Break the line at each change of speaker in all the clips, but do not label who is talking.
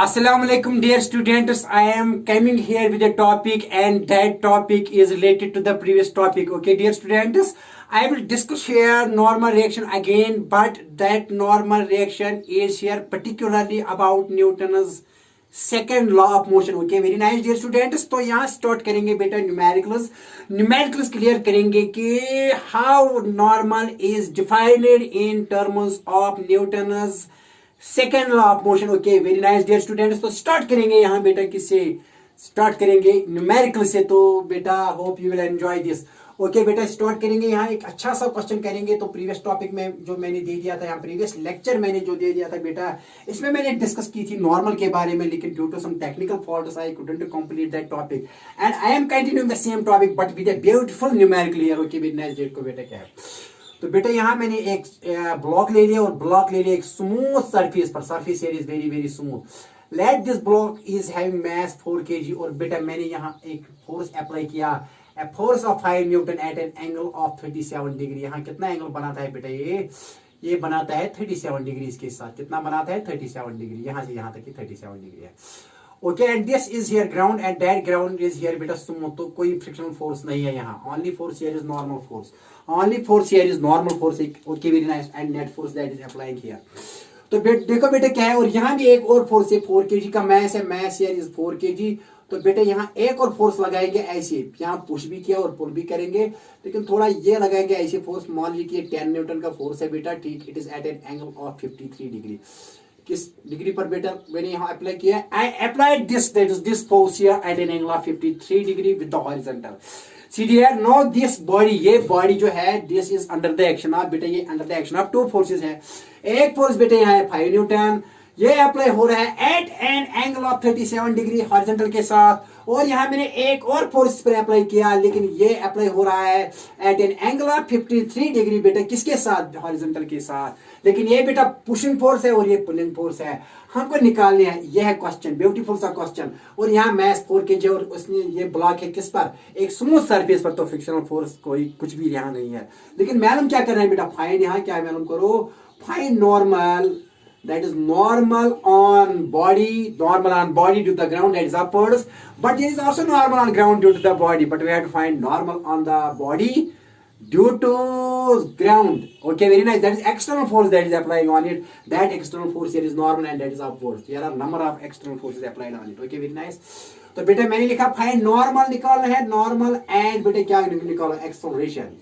Assalamualaikum dear students, I am coming here with a topic and that topic is related to the previous topic. Okay dear students, I will discuss here normal reaction again, but that normal reaction is here particularly about Newton's second law of motion. Okay, very nice dear students. तो यहाँ start करेंगे बेटा numericals clear करेंगे कि how normal is defined in terms of Newton's second law of motion. Okay very nice dear students. तो start करेंगे यहाँ बेटा किससे स्टार्ट करेंगे न्यूमेरिकल से. तो बेटा hope you will enjoy this. Okay बेटा स्टार्ट करेंगे यहाँ एक अच्छा सा क्वेश्चन करेंगे. तो प्रीवियस टॉपिक में जो मैंने दे दिया था यहाँ प्रीवियस लेक्चर मैंने जो दे दिया था बेटा इसमें मैंने डिस्कस की थी नॉर्मल के बारे में, लेकिन due to some technical faults I couldn't complete that topic and I am continuing the same topic but with a beautiful numerical here. Okay very nice. Date को बेटा क्या है तो बेटा यहाँ मैंने एक ब्लॉक ले लिया और ब्लॉक ले लिया एक स्मूथ सरफेस पर. Surface area is very very smooth. Let this block is having mass 4 kg और बेटा मैंने यहाँ एक फोर्स अप्लाई किया, a force of 5 newton at an angle of 37 degree. यहाँ कितना एंगल बनाता है बेटा ये बनाता है 37 डिग्री. इसके साथ कितना बनाता है 37 डिग्री. यहाँ से यहाँ तक 37 डिग्री है. Okay and this is here ground and that ground is here बेटा स्मूथ. तो कोई फ्रिक्शनल फोर्स नहीं है यहाँ. Only force here is normal force. Only force here is normal force. Okay very nice. And net force that is applying here. तो देखो बेटा क्या है और यहाँ भी एक और फोर्स है 4 kg का मैस है. Mass here is 4 kg. तो बेटा यहाँ एक और फोर्स लगाएंगे ऐसे. यहाँ पुश भी किया और पुल भी करेंगे, लेकिन थोड़ा ये लगाएंगे ऐसे फोर्स. मान लीजिए 10 न्यूटन का फोर्स है बेटा. ठीक, it is at an angle of 53 degree. किस डिग्री पर बेटा मैंने यहाँ अप्लाई किया. I applied this that is this force here at an angle of 53 degree with the horizontal. See here, now this body, ये बॉडी जो है this is under the action of बेटा ये under the action of two forces है. एक force बेटा यहाँ है 5 न्यूटन. ये अप्लाई हो रहा है at an angle of 37 degree horizontal के साथ. और यहाँ मैंने एक और फोर्स पर अप्लाई किया, लेकिन ये अप्लाई हो रहा है at an angle of 53 degree बेटा किसके साथ हॉरिजॉन्टल के साथ. लेकिन ये बेटा पुशिंग फोर्स है और ये पुलिंग फोर्स है. हमको निकालने हैं. यह है क्वेश्चन, ब्यूटीफुल सा क्वेश्चन. और यहाँ मैस 4 kg और उसने ये ब्लॉक है किस पर एक स्मूथ सरफेस पर. तो फ्रिक्शनल फोर्स कोई कुछ भी यहाँ नहीं है. लेकिन मालूम क्या करना है बेटा फाइंड यहाँ क्या मालूम करो. Find normal that is normal on body due to the ground that is upwards, but it is also normal on ground due to the body, but we have to find normal on the body due to ground. Okay very nice. That is external force that is applying on it. That external force here is normal and that is upwards. There are number of external forces applied on it. Okay very nice. तो बेटा मैंने लिखा find normal निकालना है. Normal and बेटा क्या निकालो acceleration.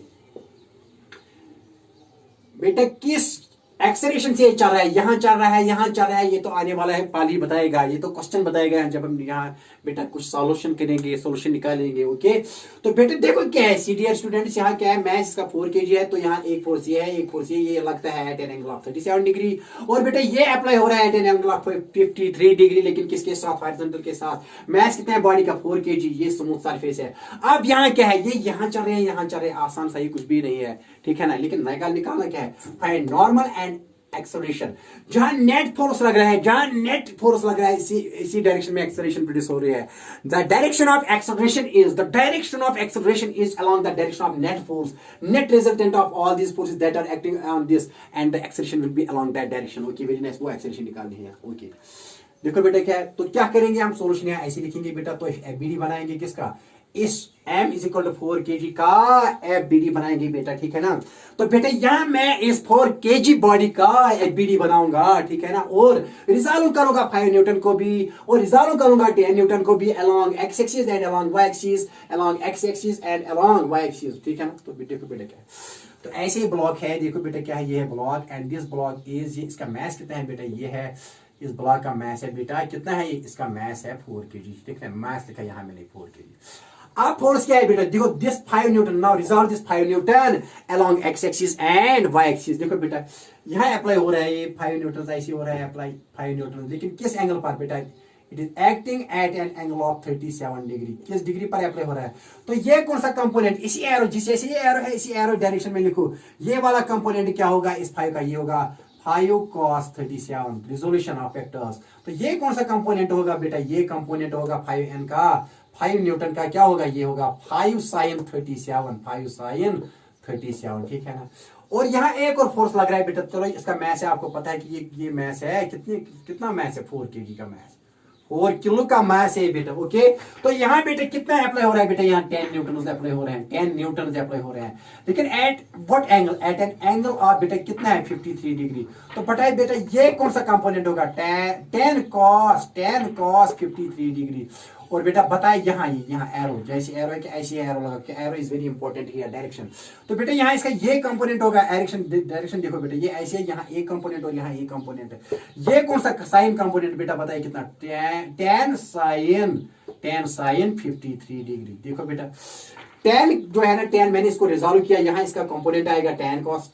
बेटा किस एक्सेलरेशन से चल रहा है, यहाँ चल रहा है यहाँ चल रहा है. ये तो आने वाला है पाली बताएगा, ये तो क्वेश्चन बताएगा जब हम यहाँ बेटा कुछ सॉल्यूशन करेंगे, सॉल्यूशन निकालेंगे. ओके तो बेटा देखो क्या है सीडियर स्टूडेंट्स. यहाँ क्या है मैस इसका 4 kg है. तो यहाँ एक फोर्स ये है, एक फोर्स ये लगता है at an angle of 37 degree. और बेटा ये अप्लाई हो रहा है at an angle of 53 degree, लेकिन किसके साथ हॉरिजॉन्टल के साथ. मैस कितना है बॉडी का 4 kg. ये स्मूथ सरफेस है. अब यहाँ क्या है ये यहाँ चल रहे हैं यहाँ चल रहे हैं. आसान सही कुछ भी नहीं है, ठीक है ना. लेकिन निकालना क्या है फाइंड नॉर्मल एंड एक्सेलरेशन. जहां नेट फोर्स लग रहा है, जहां नेट फोर्स लग रहा है इसी डायरेक्शन में एक्सेलरेशन प्रोड्यूस हो रही है. The direction of acceleration is along the direction of net force. Net resultant of all these forces that are acting on this and the acceleration will be along that direction. Okay very nice. वो acceleration निकालनी है. Okay देखो बेटा क्या है. तो क्या करेंगे हम सोल्यूशन यहाँ ऐसे लिखेंगे बेटा. तो एफबीडी बनाएंगे किसका इस m is equal to 4 kg का एफबीडी बनाएंगे बेटा, ठीक है ना. तो बेटा यहां मैं इस 4 kg बॉडी का एफबीडी बनाऊंगा, ठीक है ना. और रिजॉल्व करूंगा 5 न्यूटन को भी और रिजॉल्व करूंगा 10 न्यूटन को भी along x axis and along y axis, along x axis and along y axis, ठीक है ना. तो देखो बेटा क्या है. तो ऐसे ही ब्लॉक है. देखो बेटा क्या है ये है block and this block is इसका मैस कितना है बेटा ये है इस ब्लॉक का मैस है बेटा कितना है इसका मैस है 4 kg, ठीक है. मैस लिखा यहाँ मैंने 4 kg. अब फोर्स क्या है बेटा देखो this 5 newton. Now resolve this 5 newton along x axis and y axis. देखो बेटा यहाँ अप्लाई हो रहा है ये 5 न्यूटन ऐसे हो रहा है अप्लाई 5 न्यूटन, लेकिन किस एंगल पर बेटा it is acting at an angle of 37 degree. किस डिग्री पर अप्लाई हो रहा है. तो ये कौन सा कंपोनेंट इसी एरो जैसे ये एरो है इसी एरो डायरेक्शन में लिखो. ये वाला कंपोनेंट क्या होगा इस 5 का ये होगा 5 cos 37 रिजोल्यूशन ऑफ वेक्टर्स. तो ये कौन सा कंपोनेंट होगा बेटा ये कंपोनेंट होगा 5n का 5 न्यूटन का क्या होगा ये होगा 5 sin 37, ठीक है ना. और यहाँ एक और फोर्स लग रहा है बेटा. चलो इसका मैस है आपको पता है कि ये मैस है कितना मैस है 4 kg का मैस. 4 किलो का मास है बेटा। ओके, तो यहाँ बेटा कितना अप्लाई हो रहा है बेटा, यहाँ 10 न्यूटन अप्लाई हो रहे हैं, 10 न्यूटन अप्लाई हो रहे हैं। लेकिन at what angle, at an angle of बेटा कितना है 53 डिग्री। तो बताइए बेटा ये कौन सा कंपोनेंट होगा, 10 cos 53 डिग्री। और बेटा बताए यहाँ एरो, जैसे एरो है कि ऐसी एरो लगा कि arrow is very important here, direction. तो बेटा यहाँ इसका ये कंपोनेंट होगा, डायरेक्शन देखो बेटा ये ऐसे है, यहाँ एक कंपोनेंट और यहाँ एक कंपोनेंट है। ये कौन सा साइन कंपोनेंट बेटा बताइए कितना, 10 sin 53 डिग्री। देखो बेटा 10 जो है ना 10 मैंने इसको रिजॉल्व किया, यहाँ इसका कंपोनेंट आएगा 10 cos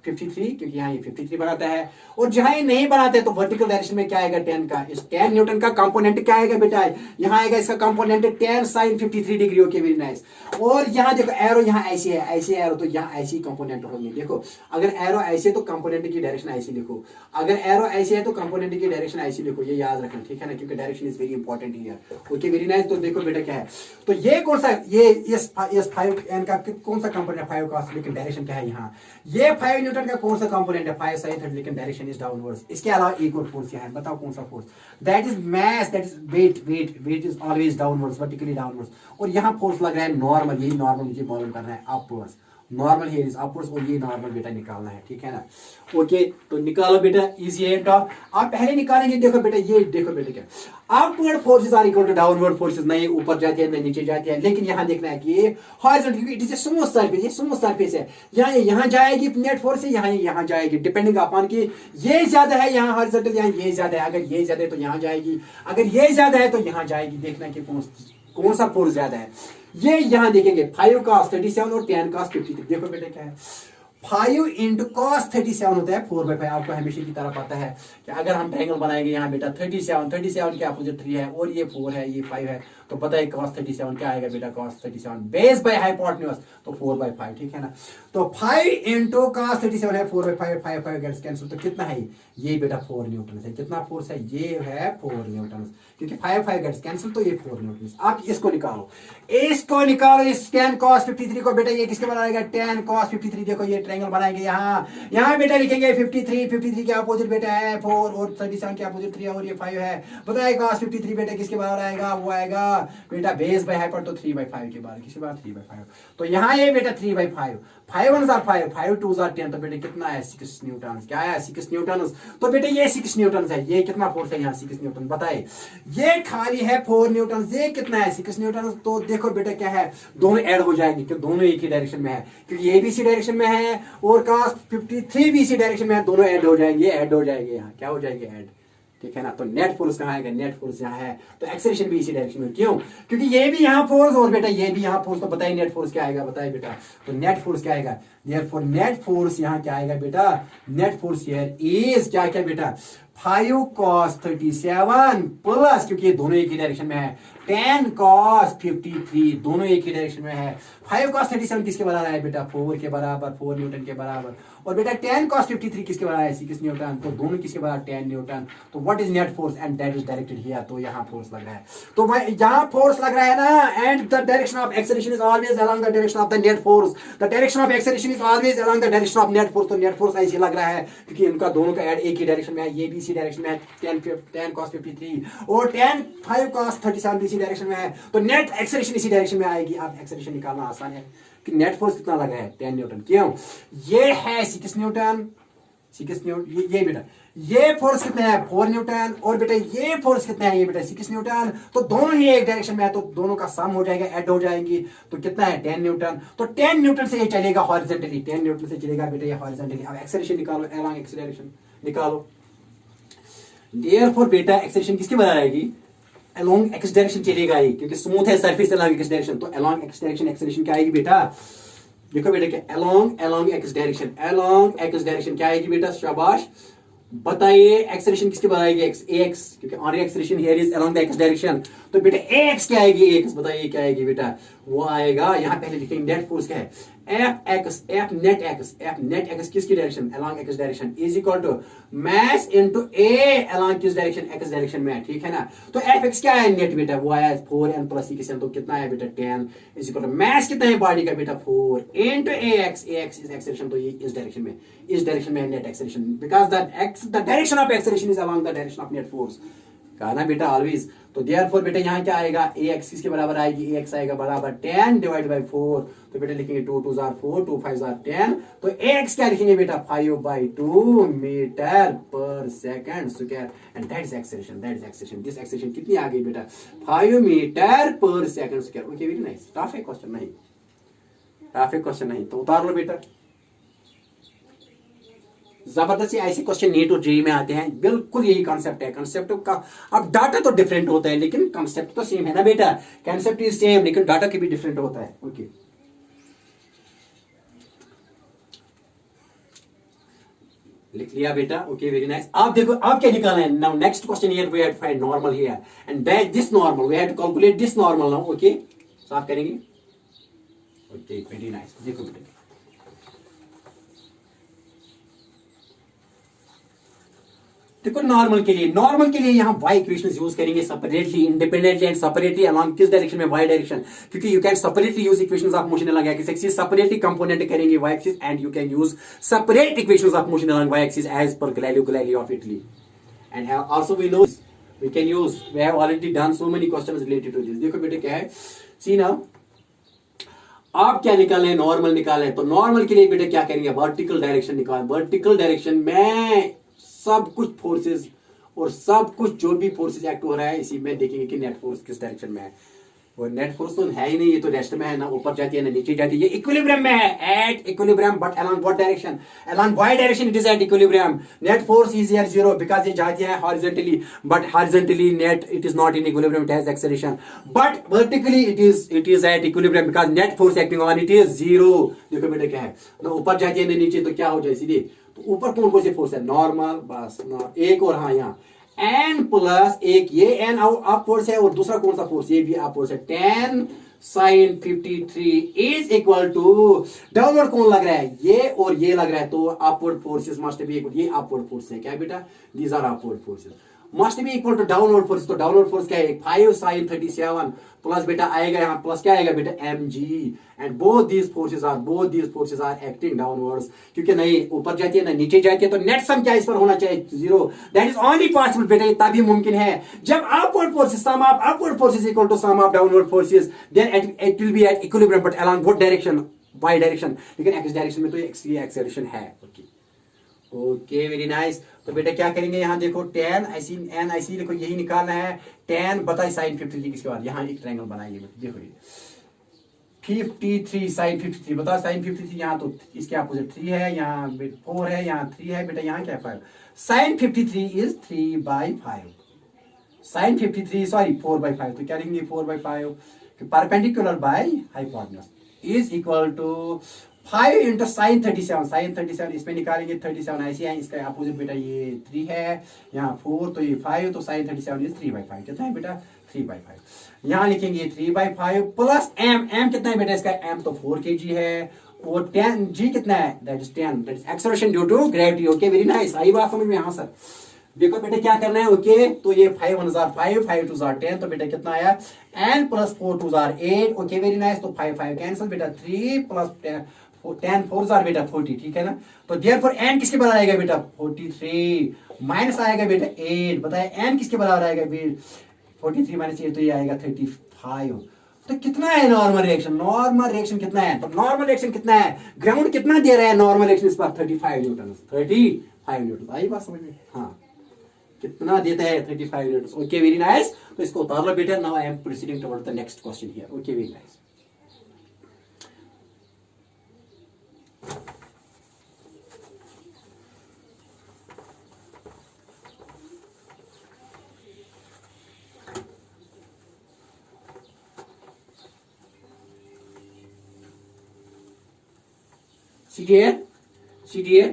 53 क्योंकि यहाँ ये 53 बनाता है। और जहां ये नहीं बनाते तो वर्टिकल डायरेक्शन में क्या आएगा 10 का, इस 10 न्यूटन का कंपोनेंट क्या आएगा बेटा, यहाँ आएगा इसका component 10 sin 53 degree. Okay very nice. और यहाँ देखो एरो यहाँ ऐसी है, ऐसी एरो तो यहाँ ऐसी कंपोनेंट होंगे। देखो अगर एरो ऐसे तो कंपोनेंट की डायरेक्शन ऐसी लिखो, अगर एरो ऐसे है तो कंपोनेंट की डायरेक्शन ऐसी लिखो, ये याद रखना ठीक है ना, क्योंकि direction is very important here. Okay very nice. तो देखो बेटा क्या है, तो ये कौन सा, ये इस 5n का कौन सा कंपोनेंट है 5 cos, लेकिन डायरेक्शन क्या है यहाँ, ये 5 न्यूटन का कौन सा कंपोनेंट है 5 sin 30, लेकिन डायरेक्शन इज डाउनवर्ड्स। इसके अलावा एक और फोर्स यहाँ है, बताओ कौन सा force, that is mass, that is weight is always downwards, vertically downwards. और यहाँ फोर्स लग रहा है नॉर्मल, यही नॉर्मल मुझे मालूम करना है, upwards, normal here is upwards, और ये नॉर्मल बेटा निकालना है ठीक है ना। ओके तो निकालो बेटा, इजी है टॉप, आप पहले निकालेंगे। देखो बेटा ये देखो बेटा क्या, upward forces are equal to downward forces, नहीं ऊपर जाती है नहीं नीचे जाती है। लेकिन यहाँ देखना है कि ये हॉरिजॉन्टल, क्योंकि it is a smooth surface, ये स्मूथ सरफेस है, यहाँ जाएगी नेट फोर्स से, यहाँ जाएगी, डिपेंडिंग अपॉन कि ये ज्यादा है यहाँ हॉरिजॉन्टल, यहाँ ये ज्यादा है, अगर ये ज्यादा है तो यहाँ जाएगी, अगर ये ज्यादा है तो यहाँ जाएगी। देखना कि कौन सा फोर्स ज्यादा है, ये यहाँ देखेंगे 5 cos 37 और 10 cos 53। देखो बेटा क्या है, 5 इंटू cos 37 होता है 4/5। आपको हमेशा की तरह पता है कि अगर हम ट्रायंगल बनाएंगे यहाँ बेटा 37 के अपोजिट 3 है और ये 4 है ये 5 है, तो पता है cos 37 क्या आएगा बेटा, cos 37 बेस बाय हाइपोटेन्यूज तो 4/5 ठीक है ना। तो 5 इंटू cos 37 है 4/5, 5 गेट्स कैंसिल, तो कितना है ये बेटा 4 न्यूटन है। कितना फोर्स है, ये है 4 न्यूटन, क्योंकि 5 गेट्स कैंसिल तो ये 4 न्यूटन। आप इसको निकालो, इस 10 cos 53 को बेटा ये किसके बनाएगा 10 cos 53। देखो ये ट्रायंगल बनाएंगे, यहाँ बेटा लिखेंगे 53 के अपोजिट बेटा है 4 और 37 के अपोजिट 3 और ये 5 है। बताइए cos 53 बेटा किसके बराबर आएगा, वो आएगा बेटा बेस बाय हाइपोटेन्यूज तो 3/5 के बाद, किसी बार 3/5। तो यहाँ ये बेटा 3/5, 5 1 are 5, 5 2 are 10, तो बेटा कितना है 6 न्यूटन। क्या है 6 न्यूटन, तो बेटा ये 6 न्यूटन है। ये कितना फोर्स है यहाँ 6 न्यूटन, बताइए। ये खाली है 4 न्यूटन, ये कितना है 6 न्यूटन। तो देखो बेटा क्या है, दोनों ऐड हो जाएंगे क्योंकि दोनों एक ही डायरेक्शन में है, क्योंकि ये भी इसी डायरेक्शन में है और cos 53 भी इसी डायरेक्शन में है, दोनों ऐड हो जाएंगे, यहाँ क्या हो जाएंगे ऐड, ठीक है ना। तो नेट फोर्स कहाँ आएगा, नेट फोर्स यहाँ है, तो एक्सेलरेशन भी इसी डायरेक्शन में। क्यों, क्योंकि ये भी यहाँ फोर्स और बेटा ये भी यहाँ फोर्स, तो बताइए नेट फोर्स क्या आएगा, बताइए बेटा। तो नेट फोर्स क्या आएगा, देयरफॉर नेट फोर्स यहाँ क्या आएगा बेटा, नेट फोर्स हियर इज क्या बेटा 5 cos 37 प्लस, क्योंकि ये दोनों एक ही डायरेक्शन में है, 10 cos 53 दोनों एक ही डायरेक्शन में है। 5 cos 37 किसके बराबर है बेटा, 4 के बराबर, 4 न्यूटन के बराबर। और बेटा 10 cos 53 किसके बराबर है, 6 न्यूटन, तो दोनों किसके बराबर 10 न्यूटन। तो what is net force and that is directed here, तो यहाँ फोर्स लग रहा है, तो यहाँ फोर्स लग रहा है ना। And the direction of acceleration is always along the direction of the net force, the direction of acceleration is always along the direction of net force. तो नेट फोर्स ऐसे लग रहा है क्योंकि इनका दोनों का ऐड एक ही डायरेक्शन में है, ये भी इसी डायरेक्शन में है 10 cos 53 और 5 cos 37 इसी डायरेक्शन में है, तो नेट एक्सेलरेशन इसी डायरेक्शन में आएगी। आप एक्सेलरेशन निकालना आसान है कि नेट फोर्स कितना लगा है 10 न्यूटन। क्यों, ये है 6 न्यूटन, ये बेटा ये फोर्स कितना है 4 न्यूटन, और बेटा ये फोर्स कितना है ये बेटा 6 न्यूटन, तो दोनों ही एक डायरेक्शन में है, तो दोनों का सम हो जाएगा, ऐड हो जाएंगी, तो कितना है 10 न्यूटन। तो 10 न्यूटन से ये चलेगा हॉरिजॉन्टली, 10 न्यूटन से चलेगा बेटा ये हॉरिजॉन्टली। अब एक्सेलरेशन निकालो, अलोंग एक्सेलरेशन निकालो। देयरफॉर बेटा एक्सेलरेशन किसके बराबर आएगी, अलोंग एक्स डायरेक्शन चलेगा ये, क्योंकि स्मूथ है सरफेस अलोंग एक्स डायरेक्शन, तो अलोंग एक्स डायरेक्शन एक्सेलरेशन क्या आएगी बेटा, देखो बेटा क्या अलोंग एक्स डायरेक्शन क्या आएगी बेटा, शाबाश। बताइए एक्सेलरेशन किसके बराबर आएगी, एक्स, क्योंकि on acceleration here is along the x direction, तो बेटा एक्स क्या आएगी, एक्स बताइए क्या आएगी बेटा, वो आएगा यहाँ पहले लिखेंगे नेट फोर्स क्या है, एफ नेट एक्स किसकी direction, along x direction, is equal to mass into a along किस डायरेक्शन, एक्स डायरेक्शन में, ठीक है ना। तो एफ एक्स क्या है नेट बेटा, वो आया 4n प्लस e, तो कितना है बेटा 10 इज इक्वल टू मास कितना है बॉडी का बेटा 4 into A x is acceleration, तो ये इस डायरेक्शन में net acceleration, because the direction of acceleration is along the direction of net force. कहा ना बेटा ऑलवेज। तो देयरफॉर बेटा यहाँ क्या आएगा, ए एक्स किसके बराबर आएगी, ए एक्स आएगा बराबर 10 डिवाइड बाई 4। तो बेटा लिखेंगे 2 2 जार 4, 2 5 जार 10। तो ए एक्स क्या लिखेंगे बेटा 5/2 मीटर पर second square and that is acceleration, that is acceleration. This acceleration कितनी आ गई बेटा 5 मीटर पर second square. Okay very nice. Tough है क्वेश्चन नहीं, टफ है क्वेश्चन नहीं, तो उतार लो बेटा। जबरदस्ती ऐसे क्वेश्चन नीट और जेईई में आते हैं, बिल्कुल यही कॉन्सेप्ट है। कॉन्सेप्ट का अब डाटा तो डिफरेंट होता है लेकिन कॉन्सेप्ट तो सेम है ना बेटा, कॉन्सेप्ट इज सेम लेकिन डाटा की भी डिफरेंट होता है। ओके लिख लिया बेटा। Okay very nice. आप देखो आप क्या निकालना है now. Next question here we have to find normal here and that this normal we have to calculate this normal now. Okay साफ करेंगे। Okay very nice. देखो बेटा देखो नॉर्मल के लिए यहाँ y इक्वेशंस यूज करेंगे separately, independently and separately along किस डायरेक्शन में, y डायरेक्शन। क्योंकि you can separately use equations of motion along x axis, separately component करेंगे y axis and you can use separate equations of motion along y axis as per Galileo of Italy. And also we know we can use, we have already done so many questions related to this. देखो बेटे क्या है, सी now आप क्या निकाले, normal निकाले। तो normal के लिए बेटे क्या करेंगे, वर्टिकल डायरेक्शन निकाल। वर्टिकल डायरेक्शन में सब कुछ फोर्सेस और सब कुछ जो भी फोर्सेस एक्ट हो रहा है इसी में देखेंगे कि नेट फोर्स किस डायरेक्शन में है। और नेट फोर्स तो है ही नहीं, ये तो रेस्ट में है, ना ऊपर जाती है ना नीचे जाती है, ये इक्विलिब्रियम में है, at equilibrium but along what direction, along y direction it is at equilibrium. Net force is here zero because ये जाती है horizontally, but horizontally net it is not in equilibrium, it has acceleration, but vertically it is at equilibrium because net force acting on it is zero. देखो बेटा क्या है, ना ऊपर जाती है ना नीचे, तो क्या हो जाए सीधे, तो ऊपर कौन से फोर्स है, नॉर्मल, बस एक और हाँ यहाँ एन प्लस एक, ये एन अप फोर्स है और दूसरा कौन सा फोर्स, ये भी अप फोर्स है, 10 sin 53 is equal to downward कौन लग रहा है, ये और ये लग रहा है, तो upward forces must be equal, ये अपवर्ड फोर्स है क्या बेटा, these are upward forces must be equal to downward force. तो डाउनवर्ड फोर्स क्या है, 5 sin 37 प्लस बेटा आएगा यहाँ, प्लस क्या आएगा बेटा mg, and both these forces are acting downwards, क्योंकि नहीं ऊपर जाती है ना नीचे जाती है, तो नेट सम क्या इस पर होना चाहिए, zero. That is only possible बेटा, तभी मुमकिन है जब upward forces sum of upward forces equal to sum of downward forces, then it will be at equilibrium but along what direction, y direction, लेकिन x डायरेक्शन में तो ये acceleration है। Okay very nice. तो बेटा क्या करेंगे, यहाँ देखो 10 ऐसी एन ऐसी देखो, यही निकालना है, 10 बताइए साइन 53 किसके बाद, यहाँ एक ट्रायंगल बनाएंगे देखो ये 53 साइन 53, बताओ साइन 53 यहाँ तो इसके अपोजिट 3 है, यहाँ 4 है, यहाँ 3 है बेटा, यहाँ क्या है 5, साइन 53 इज 3/5, साइन 53 सॉरी 4/5, तो क्या लिखेंगे 4/5 perpendicular by hypotenuse is equal to 5 into sine 37, sine 37 इसमें निकालेंगे 37 ऐसे है, इसका अपोजिट बेटा ये 3 है, यहाँ 4 तो ये 5, तो साइन 37 इज 3/5, कितना है बेटा 3/5, यहाँ लिखेंगे 3/5 प्लस m कितना है बेटा इसका, m तो 4 kg है, और 10 g कितना है, that is 10, that is acceleration due to gravity. Okay very nice, आई बात समझ में, हाँ सर। देखो बेटा क्या करना है, ओके तो ये 5 1 जार 5, 5 2 जार 10, तो बेटा कितना आया n plus 4 2 jar 8। Okay very nice, तो 5 5 कैंसिल बेटा, 3 प्लस 10 4 जार बेटा 40, ठीक है ना। तो देयरफॉर n किसके बराबर आएगा बेटा 43, माइनस आएगा बेटा 8, बताए n किसके बराबर आएगा 43 माइनस 8, तो ये आएगा 35। तो कितना है नॉर्मल रिएक्शन, नॉर्मल रिएक्शन कितना है, तो नॉर्मल रिएक्शन कितना है, ग्राउंड कितना दे रहा है नॉर्मल रिएक्शन इस पर 35 न्यूटन, 35 न्यूटन, आई बात समझ में, हाँ कितना देता है 35 न्यूटन। ओके वेरी नाइस, तो इसको उतार लो बेटा। Now I am proceeding toward the next question here. Okay very nice. See dear,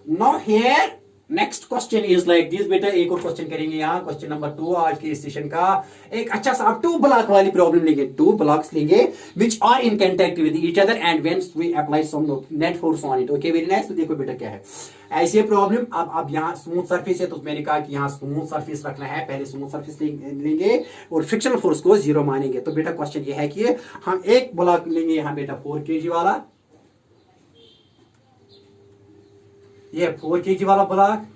now here next question is like this बेटा, एक और क्वेश्चन करेंगे यहाँ, क्वेश्चन नंबर 2 आज के सेशन का। एक अच्छा सा आप 2 ब्लॉक वाली प्रॉब्लम लेंगे, 2 ब्लॉक्स लेंगे which are in contact with each other and when we apply some net force on it. Okay very nice. तो देखो बेटा क्या है ऐसी प्रॉब्लम, अब यहाँ स्मूथ सरफेस है, तो मैंने कहा कि यहाँ स्मूथ सरफेस रखना है, पहले स्मूथ सरफेस लेंगे और फ्रिक्शनल फोर्स को 0 मानेंगे। तो बेटा क्वेश्चन ये है कि हम एक ब्लॉक लेंगे यहाँ बेटा 4 kg वाला, ये 4 kg वाला ब्लॉक,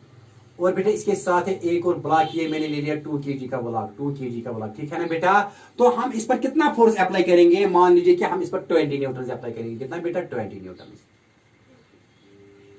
और बेटा इसके साथ है एक और ब्लॉक, ये मैंने ले लिया 2 kg का ब्लॉक, 2 kg का ब्लॉक, ठीक है ना बेटा। तो हम इस पर कितना फोर्स अप्लाई करेंगे, मान लीजिए कि हम इस पर 20 न्यूटन अप्लाई करेंगे, कितना बेटा 20 न्यूटन,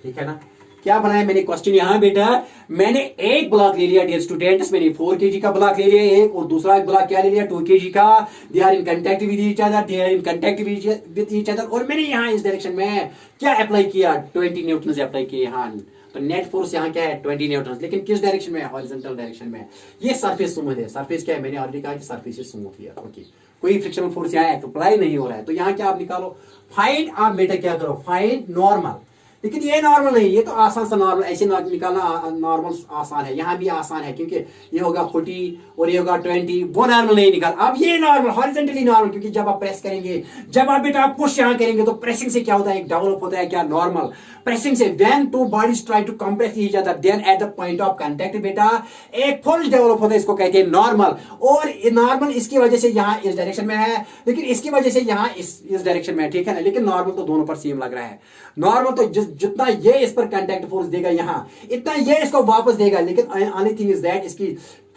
ठीक है ना। क्या बनाया मैंने क्वेश्चन यहाँ बेटा, मैंने एक ब्लॉक ले लिया डियर स्टूडेंट्स, मैंने 4 kg का ब्लॉक ले लिया एक, और दूसरा ब्लॉक क्या ले लिया 2 kg का। They are in contact with each other, they are in contact with each other, और मैंने यहाँ इस डायरेक्शन में क्या अप्लाई किया, 20 न्यूटन से अप्लाई किए यहाँ। तो नेट फोर्स यहाँ क्या है 20 न्यूटन, लेकिन किस डायरेक्शन में, हॉरिजॉन्टल डायरेक्शन में। ये सरफेस स्मूथ है, सरफेस क्या है, मैंने ऑलरेडी कहा कि सरफेस इज स्मूथ है, ओके। कोई फ्रिक्शनल फोर्स यहाँ अप्लाई नहीं हो रहा है। तो यहाँ क्या आप निकालो, फाइंड, आप बेटा क्या करो, फाइंड नॉर्मल। लेकिन ये नॉर्मल नहीं, ये तो आसान सा नॉर्मल, ऐसे निकालना नॉर्मल आसान है, यहाँ भी आसान है, क्योंकि ये होगा 40 और ये होगा 20, वो नॉर्मल नहीं निकाल। अब ये नॉर्मल, हॉरिजॉन्टली नॉर्मल, क्योंकि जब आप प्रेस करेंगे, जब आप बेटा पुश यहाँ करेंगे, तो प्रेसिंग से क्या होता है, एक डेवलप होता है क्या, नॉर्मल प्रेसिंग से। When two bodies try to compress each other, then at the point of contact बेटा एक फोर्स डेवलप होता है, इसको कहते हैं नॉर्मल। और नॉर्मल इसकी वजह से यहाँ इस डायरेक्शन में है, लेकिन इसकी वजह से यहाँ इस डायरेक्शन में है, ठीक है ना। लेकिन नॉर्मल तो दोनों पर सेम लग रहा है। नॉर्मल तो जितना ये इस पर कांटेक्ट फोर्स देगा यहाँ, इतना ये इसको वापस देगा। लेकिन ओनली थिंग इज दैट, इसकी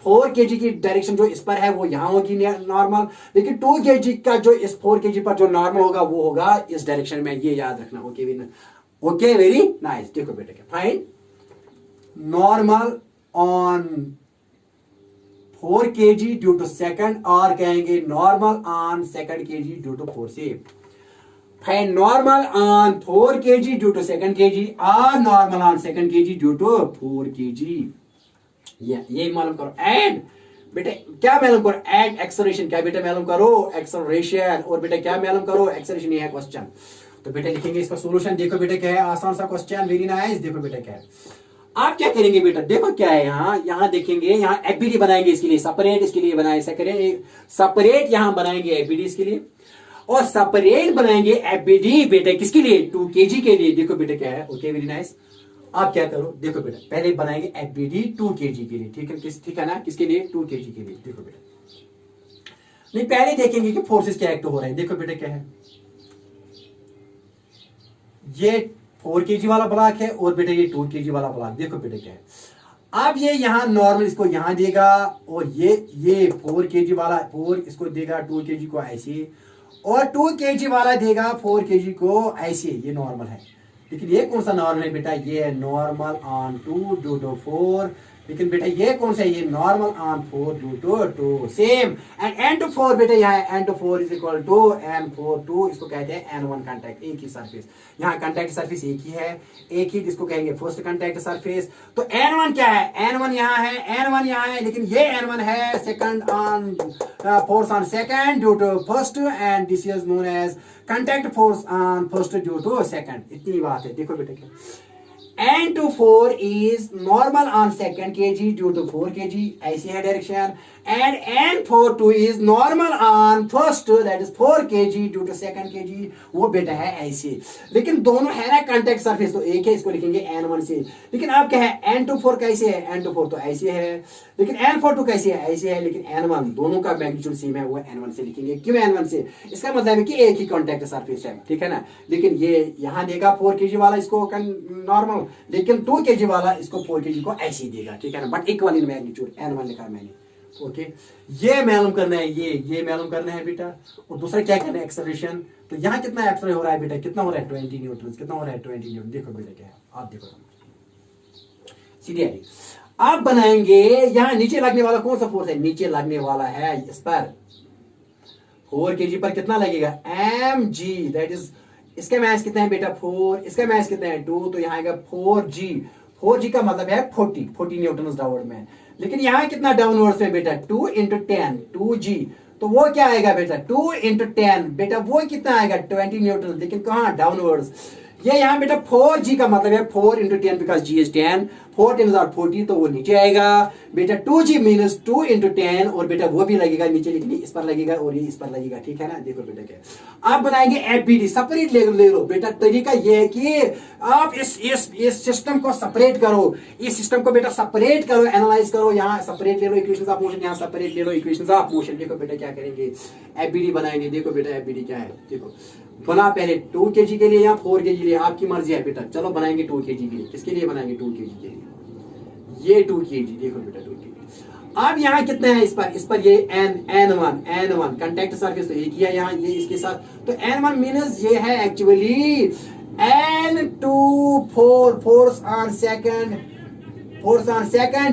4 kg की डायरेक्शन जो इस पर है वो यहाँ होगी नॉर्मल, लेकिन 2 kg का जो इस 4 kg पर जो नॉर्मल होगा वो होगा इस डायरेक्शन में, ये याद रखना। Okay very nice. देखो बेटा क्या, find normal on 4 kg due to second, और कहेंगे normal on second kg due to force. Find normal on 4 kg due to second kg, or normal on second kg due to 4 kg। ये मालूम करो। Add बेटे क्या मालूम करो, add acceleration, क्या बेटा मालूम करो, एक्सेलरेशन। और बेटा क्या मालूम करो, एक्सेलरेशन। ये है क्वेश्चन, तो बेटा लिखेंगे इसका सॉल्यूशन। देखो बेटा क्या है, आसान सा क्वेश्चन, वेरी नाइस। देखो बेटा क्या है, आप क्या करेंगे बेटा, देखो क्या है यहाँ देखेंगे, यहाँ एफबीडी बनाएंगे इसके लिए सेपरेट, इसके लिए बनाए सेपरेट, यहाँ बनाएंगे एफबीडी इसके लिए, और सेपरेट बनाएंगे एफबीडी बेटा किसके लिए, 2 kg के लिए। देखो बेटा क्या है, ओके वेरी नाइस। आप क्या करो, देखो बेटा पहले बनाएंगे एफबीडी 2 kg के लिए, ठीक है, ठीक है ना, किसके लिए 2 kg के लिए। देखो बेटा नहीं, पहले देखेंगे कि फोर्सेस क्या एक्ट हो रहे हैं। देखो बेटा क्या है, ये 4 kg वाला ब्लॉक है, और बेटा ये 2 kg वाला ब्लॉक। देखो बेटा क्या है, अब ये यहाँ नॉर्मल इसको यहाँ देगा, और ये 4 kg वाला 4 इसको देगा 2 kg को ऐसे, और 2 kg वाला देगा 4 kg को ऐसे। ये नॉर्मल है, लेकिन ये कौन सा नॉर्मल है बेटा, ये है नॉर्मल ऑन 2 ड्यू टू 4। लेकिन बेटा ये कौन सा है, ये normal on 4 due to 2 same. And n to 4 बेटा यहाँ है, n to 4 is equal to n4 2, इसको कहते हैं n1 कांटेक्ट, एक ही सरफेस। यहाँ कांटेक्ट सरफेस एक ही है, एक ही, इसको कहेंगे फर्स्ट कांटेक्ट सरफेस। तो n1 क्या है, n1 यहाँ है, n1 यहाँ है, लेकिन ये n1 है second on force on second due to first, and this is known as contact force on first due to second. इतनी बात है। देखो बेटा क्या, n to 4 is normal on second kg due to 4 kg, ऐसी है direction. and n4 2 is normal on first, that is 4 kg due to second kg, वो बेटा है ऐसे। लेकिन दोनों है ना कांटेक्ट सरफेस, तो एक है, इसको लिखेंगे n1 से। लेकिन आप क्या है, n24 कैसे है, n24 तो ऐसे है, लेकिन n42 कैसे है, ऐसे है। लेकिन n1 दोनों का मैग्नीट्यूड सेम है, वो n1 से लिखेंगे। क्यों n1 से, इसका मतलब है कि एक ही कांटेक्ट सरफेस है, ठीक है ना। लेकिन ये यहाँ देगा 4 kg वाला इसको नॉर्मल, लेकिन 2 kg वाला इसको 4 kg को ऐसे ही देगा, ठीक है ना, but equal in magnitude, n1 लिखा मैंने, ओके। ये मालूम करना है, ये मालूम करना है बेटा। और दूसरा क्या करना है, एक्सेलरेशन। तो यहाँ कितना एक्सेलरेट हो रहा है बेटा, कितना हो रहा है 20 न्यूटन, कितना हो रहा है 20 न्यूटन। देखो बेटा क्या है, आप देखो सीधे आइए, आप बनाएंगे यहाँ नीचे लगने वाला कौन सा फोर्स है, नीचे लगने वाला है इस पर 4 kg पर कितना लगेगा, mg, दैट इज, इसका मैच कितना है बेटा 4, इसका मैच कितना है 2, तो यहाँ आएगा 4g का मतलब है 40 न्यूटन डाउनवर्ड में। लेकिन यहाँ कितना डाउनवर्ड्स में बेटा, 2 into 10, 2g, तो वो क्या आएगा बेटा 2 into 10, बेटा वो कितना आएगा 20 न्यूटन। लेकिन कहाँ, डाउनवर्ड्स। ये यहाँ बेटा 4g का मतलब है 4 into 10 because g is 10, 4 10 are 40, तो वो नीचे आएगा बेटा। 2g मीनस 2 into 10, और बेटा वो भी लगेगा नीचे, लेकिन इस पर लगेगा और ये इस पर लगेगा, ठीक है ना। देखो बेटा क्या, आप बनाएंगे एफबीडी सेपरेट ले लो बेटा। तरीका ये है कि आप इस सिस्टम को सेपरेट करो, इस सिस्टम को बेटा सेपरेट करो, एनालाइज करो। यहाँ सेपरेट ले लो इक्वेशंस ऑफ मोशन, यहाँ सेपरेट ले लो इक्वेशंस ऑफ मोशन। देखो बेटा क्या करेंगे, एफबीडी बनाएंगे। देखो बेटा एफबीडी क्या है, देखो बना पहले 2 kg के लिए या 4 kg के लिए, आपकी मर्जी है बेटा। चलो बनाएंगे 2 kg के लिए, किसके लिए बनाएंगे 2 kg के लिए, ये 2 kg, देखो बेटा 2 kg। अब यहाँ कितना है इस पर ये n1 कांटेक्ट सरफेस तो एक ही है यहाँ, ये इसके साथ, तो n1 मीन्स ये है actually n2 force on second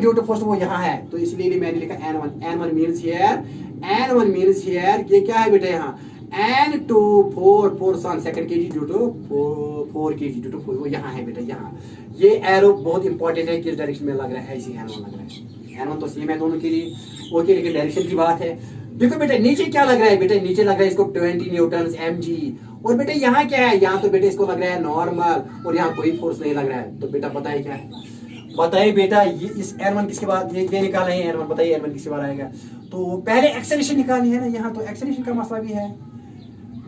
due to first, वो यहाँ है, तो इसलिए मैंने लिखा n1 मीन्स हियर ये क्या है बेटा यहाँ n2 force on second kg due to 4 kg due to 4, वो यहाँ है बेटा यहाँ। ये एरो बहुत इंपॉर्टेंट है, किस डायरेक्शन में लग रहा है, ऐसी n1 लग रहा है, n1 तो सेम है दोनों के लिए, ओके, लेकिन डायरेक्शन की बात है। देखो बेटा नीचे क्या लग रहा है, बेटा नीचे लग रहा है इसको 20 न्यूटन mg, और बेटा यहाँ क्या है, यहाँ तो बेटा इसको लग रहा है नॉर्मल, और यहाँ कोई फोर्स नहीं लग रहा है, तो बेटा बताइए क्या है, बताइए बेटा ये इस n1 किसके बाद ये निकाला है n1, बताइए n1 किसके बाद आएगा, तो पहले एक्सेलरेशन निकालनी है ना यहाँ, तो एक्सेलरेशन का मसला भी है,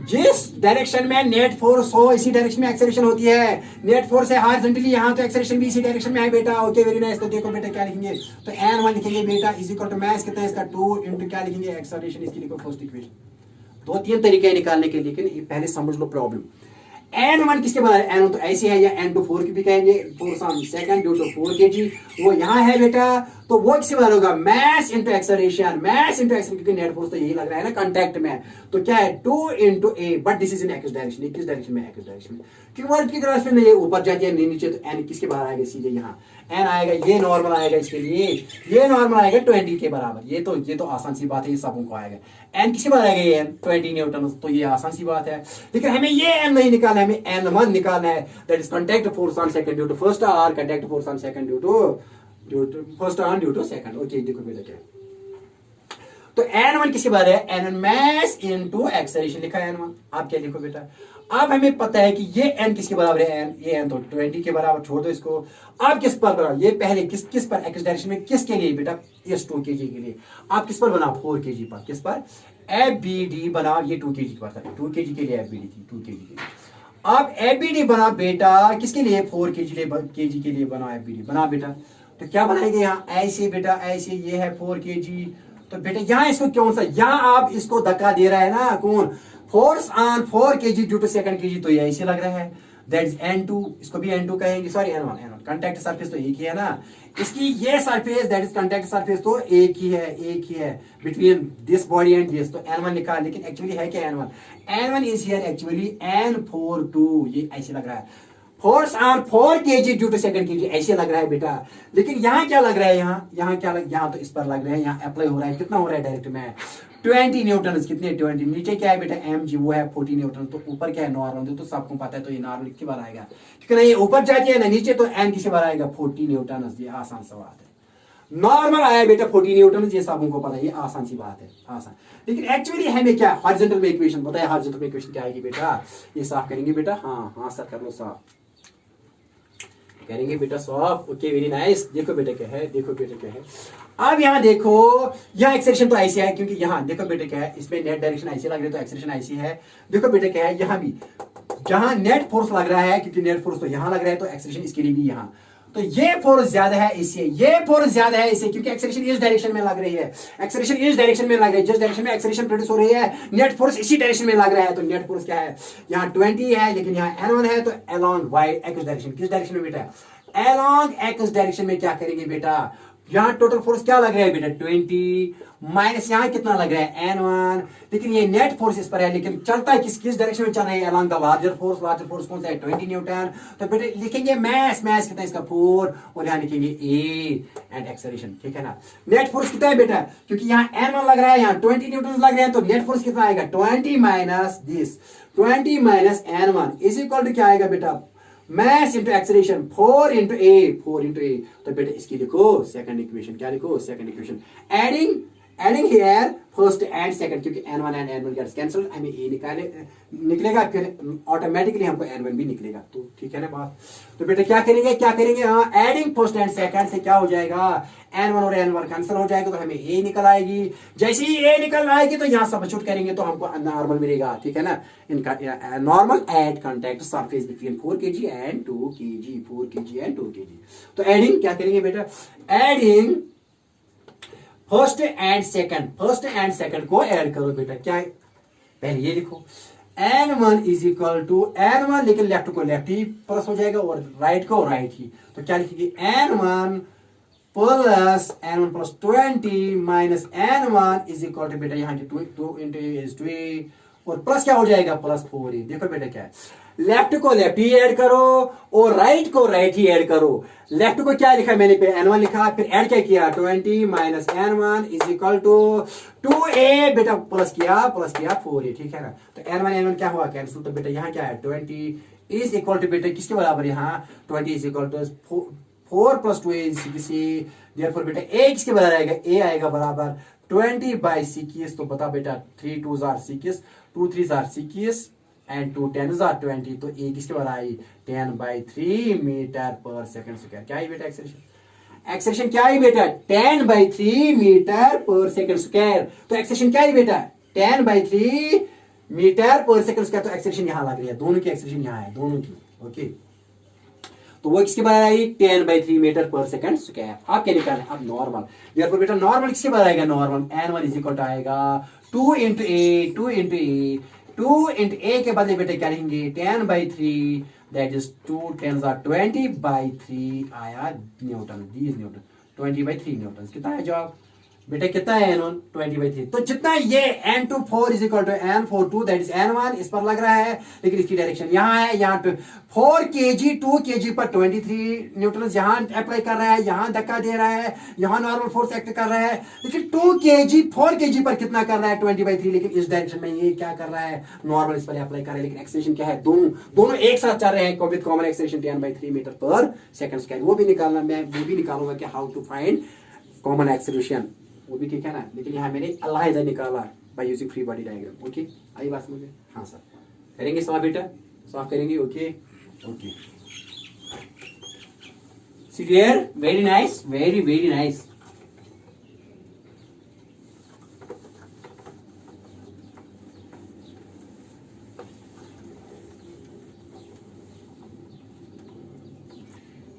जिस डायरेक्शन में नेट फोर्स हो इसी डायरेक्शन में एक्सेलरेशन होती है, नेट फोर्स है हॉरिजॉन्टली यहाँ, तो एक्सेलरेशन भी इसी डायरेक्शन में है बेटा, ओके वेरी नाइस। तो देखो बेटा क्या लिखेंगे, तो n1 लिखेंगे बेटा इज इक्वल टू मास कितना है इसका 2 इंटू क्या लिखेंगे एक्सेलरेशन, इसकी लिखो फर्स्ट इक्वेशन। 2-3 तरीके हैं निकालने के, लेकिन पहले समझ लो प्रॉब्लम। n1 किसके बाद है, n1 तो ऐसे है, या n2 4 की भी कहेंगे, force on second due to 4 kg, वो यहाँ है बेटा, तो वो किसके बाद होगा मास इनटू एक्सेलरेशन, क्योंकि नेट फोर्स तो यही लग रहा है ना कांटेक्ट में, तो क्या है 2 into a, but this is in x direction, किस डायरेक्शन में, एक्स डायरेक्शन में, क्योंकि वर्ड की डायरेक्शन में ये ऊपर जाती है नीचे, तो n किसके बाहर आएगा सीधे यहाँ, n आएगा, ये नॉर्मल आएगा इसके लिए, ये नॉर्मल आएगा 20 के बराबर, ये तो आसान सी बात है, ये सबों को आएगा। n किसके बाद आएगा, ये n 20 न्यूटन, तो ये आसान सी बात है, लेकिन हमें ये n नहीं निकालना है, हमें n1 निकालना है, that is contact force on second due to first, और contact force on second due to first on due to second, okay. देखो बेटा क्या, तो n1 किसके बाद है, n1 मास इनटू एक्सेलरेशन लिखा है n1। आप क्या लिखो बेटा, अब हमें पता है कि ये n किसके बराबर है, ये n तो 20 के बराबर, छोड़ दो इसको। अब किस पर बराबर, ये पहले किस पर, एक्स डायरेक्शन में, किसके लिए बेटा, इस 2 kg के लिए। आप किस पर बना, 4 kg पर, किस पर, FBD बना, ये 2 kg पर था, 2 kg के लिए FBD थी, 2 kg के लिए। अब FBD बना बेटा किसके लिए, 4 kg के लिए बना, FBD बना बेटा, तो क्या बनाएंगे यहाँ, ऐसे बेटा ऐसे, ये है 4 kg, तो बेटा यहाँ इसको कौन सा, यहाँ आप इसको धक्का दे रहा है ना कौन, force on 4 kg due to second kg, तो ये ऐसे लग रहा है, दैट इज n2, इसको भी n2 कहेंगे, सॉरी n1 कांटेक्ट सरफेस तो एक ही है ना, इसकी ये surface that is contact surface तो एक ही है between this body and this, तो n1 निकाल, लेकिन एक्चुअली है क्या n1 is here actually n42, ये ऐसे लग रहा है, force on 4 kg due to second kg, ऐसे लग रहा है बेटा, लेकिन यहाँ क्या लग रहा है, यहाँ क्या यहाँ तो इस पर लग रहा है, यहाँ अप्लाई हो रहा है, कितना हो रहा है डायरेक्ट में 20 न्यूटन, कितने 20, नीचे क्या है बेटा mg, वो है 40 न्यूटन, तो ऊपर क्या है नॉर्मल, तो सबको पता है, तो ये नॉर्मल किसके बार आएगा, क्योंकि ना ये ऊपर जाती है ना नीचे, तो n किसके बार आएगा 40 न्यूटन, ये आसान सा बात है, नॉर्मल आया बेटा 40 न्यूटन, ये सबको पता है, ये आसान सी बात है, आसान। लेकिन एक्चुअली हमें क्या हॉरिजॉन्टल में इक्वेशन बताया, हॉरिजॉन्टल में इक्वेशन क्या आएगी बेटा, ये साफ करेंगे बेटा, हाँ सर कर लो साफ करेंगे बेटा सॉफ्ट, ओके वेरी नाइस। देखो बेटा क्या है, अब यहाँ देखो, यहाँ एक्सेलरेशन तो ऐसी है, क्योंकि यहाँ देखो बेटा क्या है, इसमें नेट डायरेक्शन ऐसी लग रही है, तो एक्सेलरेशन ऐसी है। देखो बेटा क्या है, यहाँ भी जहाँ नेट फोर्स लग रहा है, क्योंकि नेट फोर्स तो यहाँ लग रहा है, तो एक्सेलरेशन इसके लिए भी यहाँ, तो ये फोर्स ज्यादा है इससे, ये फोर्स ज्यादा है इससे, क्योंकि एक्सेलरेशन इस डायरेक्शन में लग रही है, एक्सेलरेशन इस डायरेक्शन में लग रही है, जिस डायरेक्शन में एक्सेलरेशन प्रोड्यूस हो रही है, नेट फोर्स इसी डायरेक्शन में लग रहा है, तो नेट फोर्स क्या है, यहाँ 20 है, लेकिन यहाँ n1 है, तो along y x डायरेक्शन, किस डायरेक्शन में बेटा, along x डायरेक्शन में क्या करेंगे बेटा, यहाँ टोटल फोर्स क्या लग रहा है बेटा 20, माइनस यहाँ कितना लग रहा है n1, लेकिन ये नेट फोर्स इस पर है, लेकिन चलता है किस डायरेक्शन में चल रहा है, along द लार्जर फोर्स कौन सा है 20 न्यूटन, तो बेटे लिखेंगे मास कितना है इसका 4, और यहाँ लिखेंगे a एंड एक्सेलरेशन, ठीक है ना। नेट फोर्स कितना है बेटा, क्योंकि यहाँ n1 लग रहा है, यहाँ 20 न्यूटन लग रहे हैं, तो नेट फोर्स कितना आएगा 20 minus this, 20 minus n1 is equal to क्या आएगा बेटा, mass into acceleration 4 into a, तो बेटा इसकी लिखो सेकंड इक्वेशन, क्या लिखो second equation, adding here first and second, क्योंकि n1 and n1 gets cancel, हमें ए निकलेगा, फिर ऑटोमेटिकली हमको n1 भी निकलेगा, तो ठीक है ना बात। तो बेटा क्या करेंगे हाँ, एडिंग फर्स्ट एंड सेकंड से क्या हो जाएगा, n1 और n1 कैंसिल हो जाएगा, तो हमें a निकल आएगी, जैसे ही a निकल आएगी तो यहाँ सब्स्टिट्यूट करेंगे, तो हमको नॉर्मल मिलेगा, ठीक है ना, इनका normal at contact surface between 4 kg and 2 kg, 4 kg and 2 kg। तो एडिंग क्या करेंगे बेटा, एडिंग फर्स्ट एंड सेकंड को ऐड करो बेटा, क्या है पहले ये लिखो, n1 is equal to n1, लेकिन लेफ्ट को लेफ्ट ही प्लस हो जाएगा और राइट को राइट ही, तो क्या लिखेंगे n1 plus n1 plus 20 minus n1 is equal to बेटा यहाँ 2 इंटू इज 2 और प्लस क्या हो जाएगा प्लस 4a। देखो बेटा क्या है, लेफ्ट को लेफ्ट ही ऐड करो और राइट को राइट ही ऐड करो। लेफ्ट को क्या लिखा मैंने, पे n1 लिखा, फिर ऐड क्या किया 20 minus n1 is equal to 2a बेटा प्लस किया 4a, ठीक है ना। तो n1 क्या हुआ कैंसिल, तो बेटा यहाँ क्या है 20 इज इक्वल टू बेटा किसके बराबर, यहाँ 20 is equal to 4 plus 2a is 6a। Therefore बेटा a किसके बराबर आएगा, a आएगा बराबर 20 बाई 6। तो बता बेटा 3 2 आर 6, 2 3 आर 6 एंड 2 10 आर 20। तो a किसके बराबर आई 10 बाई 3 मीटर पर सेकंड स्क्वायर। क्या है बेटा एक्सेलरेशन, एक्सेलरेशन क्या है बेटा 10 बाई 3 मीटर पर सेकंड स्क्वायर। तो एक्सेलरेशन क्या है बेटा 10 बाई 3 मीटर पर सेकंड स्क्वायर। तो एक्सेलरेशन यहाँ लग रही है, दोनों की एक्सेलरेशन यहाँ है, दोनों की। ओके, तो वो किसके बराबर आई 10 बाई 3 मीटर पर सेकंड स्क्वायर। आप क्या निकालें, अब नॉर्मल। देयरफॉर बेटा नॉर्मल किसके बराबर आएगा, normal n1 is equal to आएगा 2 इंटू ए 2 इंटू ए के बदले बेटा क्या लिखेंगे 10 बाई 3 दैट इज 2 10 20 बाई 3 आया न्यूटन, 20 न्यूटन, 20 बाई 3 न्यूटन। कितना है जवाब बेटा, कितना है n1 20 बाई 3। तो जितना ये n2 4 is equal to n4 2 that is n1 इस पर लग रहा है, लेकिन इसकी डायरेक्शन यहाँ है, यहाँ 4 kg 2 kg पर 23 न्यूटन यहाँ अप्लाई कर रहा है, यहाँ धक्का दे रहा है, यहाँ नॉर्मल फोर्स एक्ट कर रहा है। लेकिन 2 kg 4 kg पर कितना कर रहा है 20 बाई 3, लेकिन इस डायरेक्शन में ये क्या कर रहा है नॉर्मल इस पर अप्लाई कर रहा है। लेकिन एक्सेलरेशन क्या है, दोनों एक साथ चल रहे हैं with common acceleration 10 by 3 metre पर सेकंड स्क्वायर। वो भी निकालना, मैं वो भी निकालूंगा कि how to find common acceleration, वो भी ठीक है ना। लेकिन यहाँ मैंने अलहदा निकाला by using free body diagram. Okay, आई बात मुझे, हाँ सर करेंगे सॉल्व बेटा, सॉल्व करेंगे। Okay okay, see here, very nice, very very nice.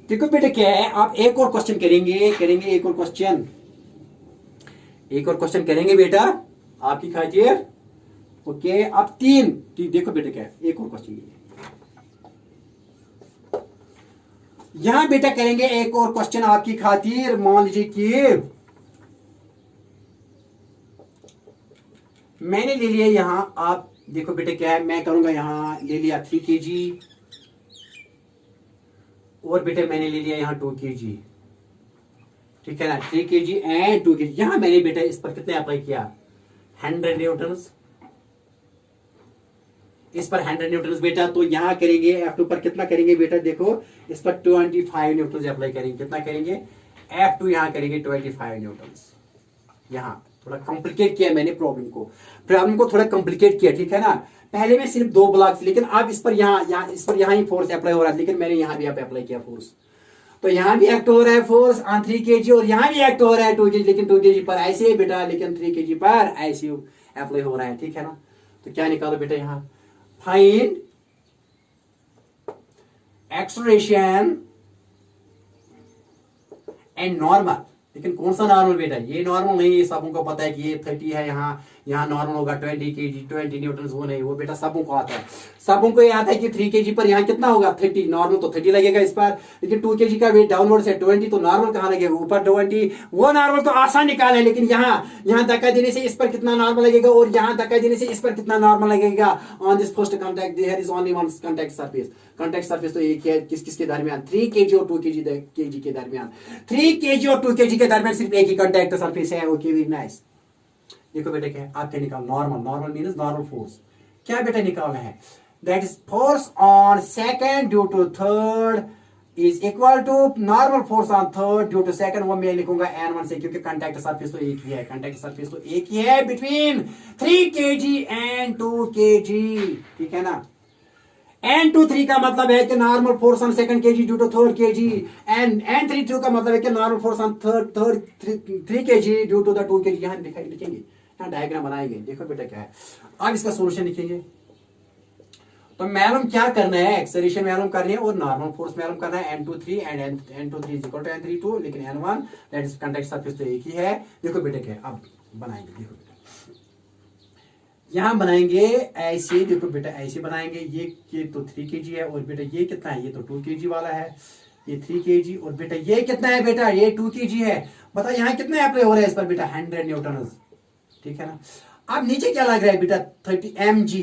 देखो बेटा क्या है, आप एक और क्वेश्चन करेंगे एक और क्वेश्चन, एक और क्वेश्चन करेंगे बेटा आपकी खातिर। ओके, अब तीन देखो बेटा क्या है, एक और क्वेश्चन यहां बेटा करेंगे एक और क्वेश्चन आपकी खातिर। मान लीजिए कि मैंने ले लिया यहां, आप देखो बेटा क्या है, मैं करूंगा यहां ले लिया 3 kg और बेटा मैंने ले लिया यहां 2 kg, ठीक है ना, 3 kg एंड 2 kg। यहां मैंने बेटा इस पर कितने अप्लाई किया 100 न्यूटन, इस पर 100 न्यूटन बेटा। तो यहां करेंगे F2 पर कितना करेंगे बेटा, देखो इस पर 25 न्यूटन अप्लाई करेंगे। कितना करेंगे F2 यहां करेंगे 25 न्यूटन। यहां थोड़ा कॉम्प्लिकेट किया मैंने प्रॉब्लम को थोड़ा कॉम्प्लिकेट किया, ठीक है ना। पहले में सिर्फ 2 ब्लॉक्स, लेकिन अब इस पर यहाँ ही फोर्स अप्लाई हो रहा है, लेकिन मैंने यहां भी अप्लाई किया फोर्स। तो यहां भी एक्ट हो रहा है फोर्स ऑन 3 kg और यहां भी एक्ट हो रहा है 2 kg, लेकिन 2 kg पर ऐसे ही बेटा, लेकिन 3 kg पर ऐसे अप्लाई हो रहा है, ठीक है ना। तो क्या निकालो बेटा यहां, फाइंड एक्सेलरेशन एंड नॉर्मल। लेकिन कौन सा नॉर्मल बेटा, ये नॉर्मल नहीं है, सबों को पता है कि ये 30 है, यहाँ नॉर्मल होगा 20 kg 20 न्यूटन, वो नहीं, वो बेटा सबों को आता है। सबों को ये आता है कि 3 kg पर यहाँ कितना होगा 30, नॉर्मल तो 30 लगेगा इस पर, लेकिन 2 kg का वेट डाउनवर्ड से 20, तो नॉर्मल कहाँ लगेगा ऊपर 20। वो नॉर्मल तो आसान निकाल है, लेकिन यहाँ धक्का देने से इस पर कितना नॉर्मल लगेगा और यहाँ धक्का देने से इस पर कितना नॉर्मल लगेगा। On this first contact there is only one contact surface, contact surface तो एक है, किसके दरमियान 3 kg और 2 kg के दरमियान, 3 kg और 2 kg के दरमियान सिर्फ एक ही कॉन्टैक्ट सरफेस है। Okay, very nice. देखो बेटा क्या है, आप क्या निकाल नॉर्मल मीन्स नॉर्मल फोर्स। क्या बेटा निकालना है, that is force on second due to third is equal to normal force on third due to second. वो मैं लिखूंगा n1 से, क्योंकि कॉन्टैक्ट सरफेस तो एक ही है, कॉन्टैक्ट सरफेस तो एक ही है बिटवीन 3 kg एंड 2 kg, ठीक है ना। n2 3 का मतलब है कि normal force on second kg due to third kg, and n3 2 का मतलब है कि normal force on third 3 kg due to the 2 kg। यहाँ लिखेंगे, यहाँ डायग्राम बनाएंगे। देखो बेटा क्या है, अब इसका सॉल्यूशन लिखेंगे। तो मालूम क्या करना है, एक्सेलरेशन मालूम करनी है और नॉर्मल फोर्स मालूम करना है। n2 3 and n2 3 is equal to n3 2, लेकिन n1 that is contact surface तो एक ही है। देखो बेटा क्या है, अब बनाएंगे, देखो बेटा यहां बनाएंगे ऐसे, देखो बेटा ऐसे बनाएंगे। ये तो 3 kg है और बेटा ये कितना है, ये तो 2 kg वाला है। ये 3 kg, और बेटा ये कितना है बेटा, ये 2 kg है। बता यहाँ कितना अप्लाई हो रहा है इस पर बेटा, 100 न्यूटन, ठीक है ना। अब नीचे क्या लग रहा है बेटा, 30 mg,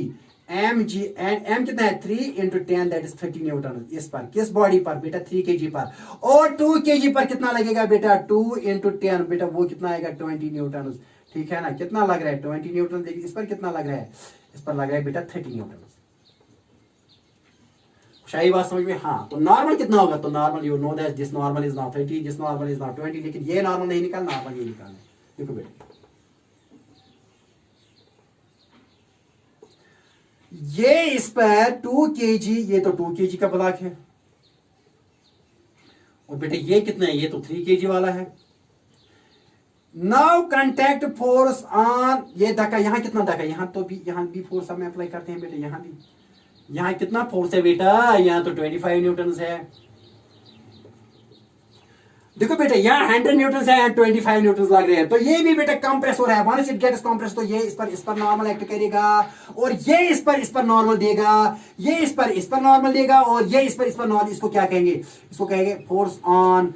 एंड m कितना है 3 × 10 दैट इज 30 न्यूटन। इस पर किस बॉडी पर बेटा, 3 kg पर। और 2 kg पर कितना लगेगा बेटा, 2 × 10 बेटा वो कितना आएगा 20 न्यूटन, ठीक है ना। कितना लग रहा है 20 न्यूटन। देखिए इस पर कितना लग रहा है, इस पर लग रहा है बेटा 30 न्यूटन। शाही बात समझ में। हाँ तो नॉर्मल कितना होगा, तो normal you know that this normal is not 30, this normal is not 20, लेकिन ये नॉर्मल नहीं निकालना, नॉर्मल ये निकालना है। देखो बेटा ये इस पर 2 kg, ये तो 2 kg का ब्लॉक है, और बेटे ये कितना है, ये तो 3 kg वाला है। नाउ कांटेक्ट फोर्स ऑन, ये धक्का यहाँ कितना धक्का, यहाँ तो भी, यहाँ भी फोर्स हम अप्लाई करते हैं बेटे, यहाँ भी, यहाँ कितना फोर्स है बेटा, यहाँ तो 25 न्यूटन है। देखो बेटा यहाँ 100 न्यूटन है, 25 न्यूटन लग रहे हैं, तो ये भी बेटा कंप्रेस हो रहा है। वंस इट गेट्स कंप्रेस तो ये इस पर नॉर्मल एक्ट करेगा, और ये इस पर नॉर्मल देगा, ये इस पर नॉर्मल देगा, और ये इस पर नॉर्मल। इसको क्या कहेंगे, इसको कहेंगे force on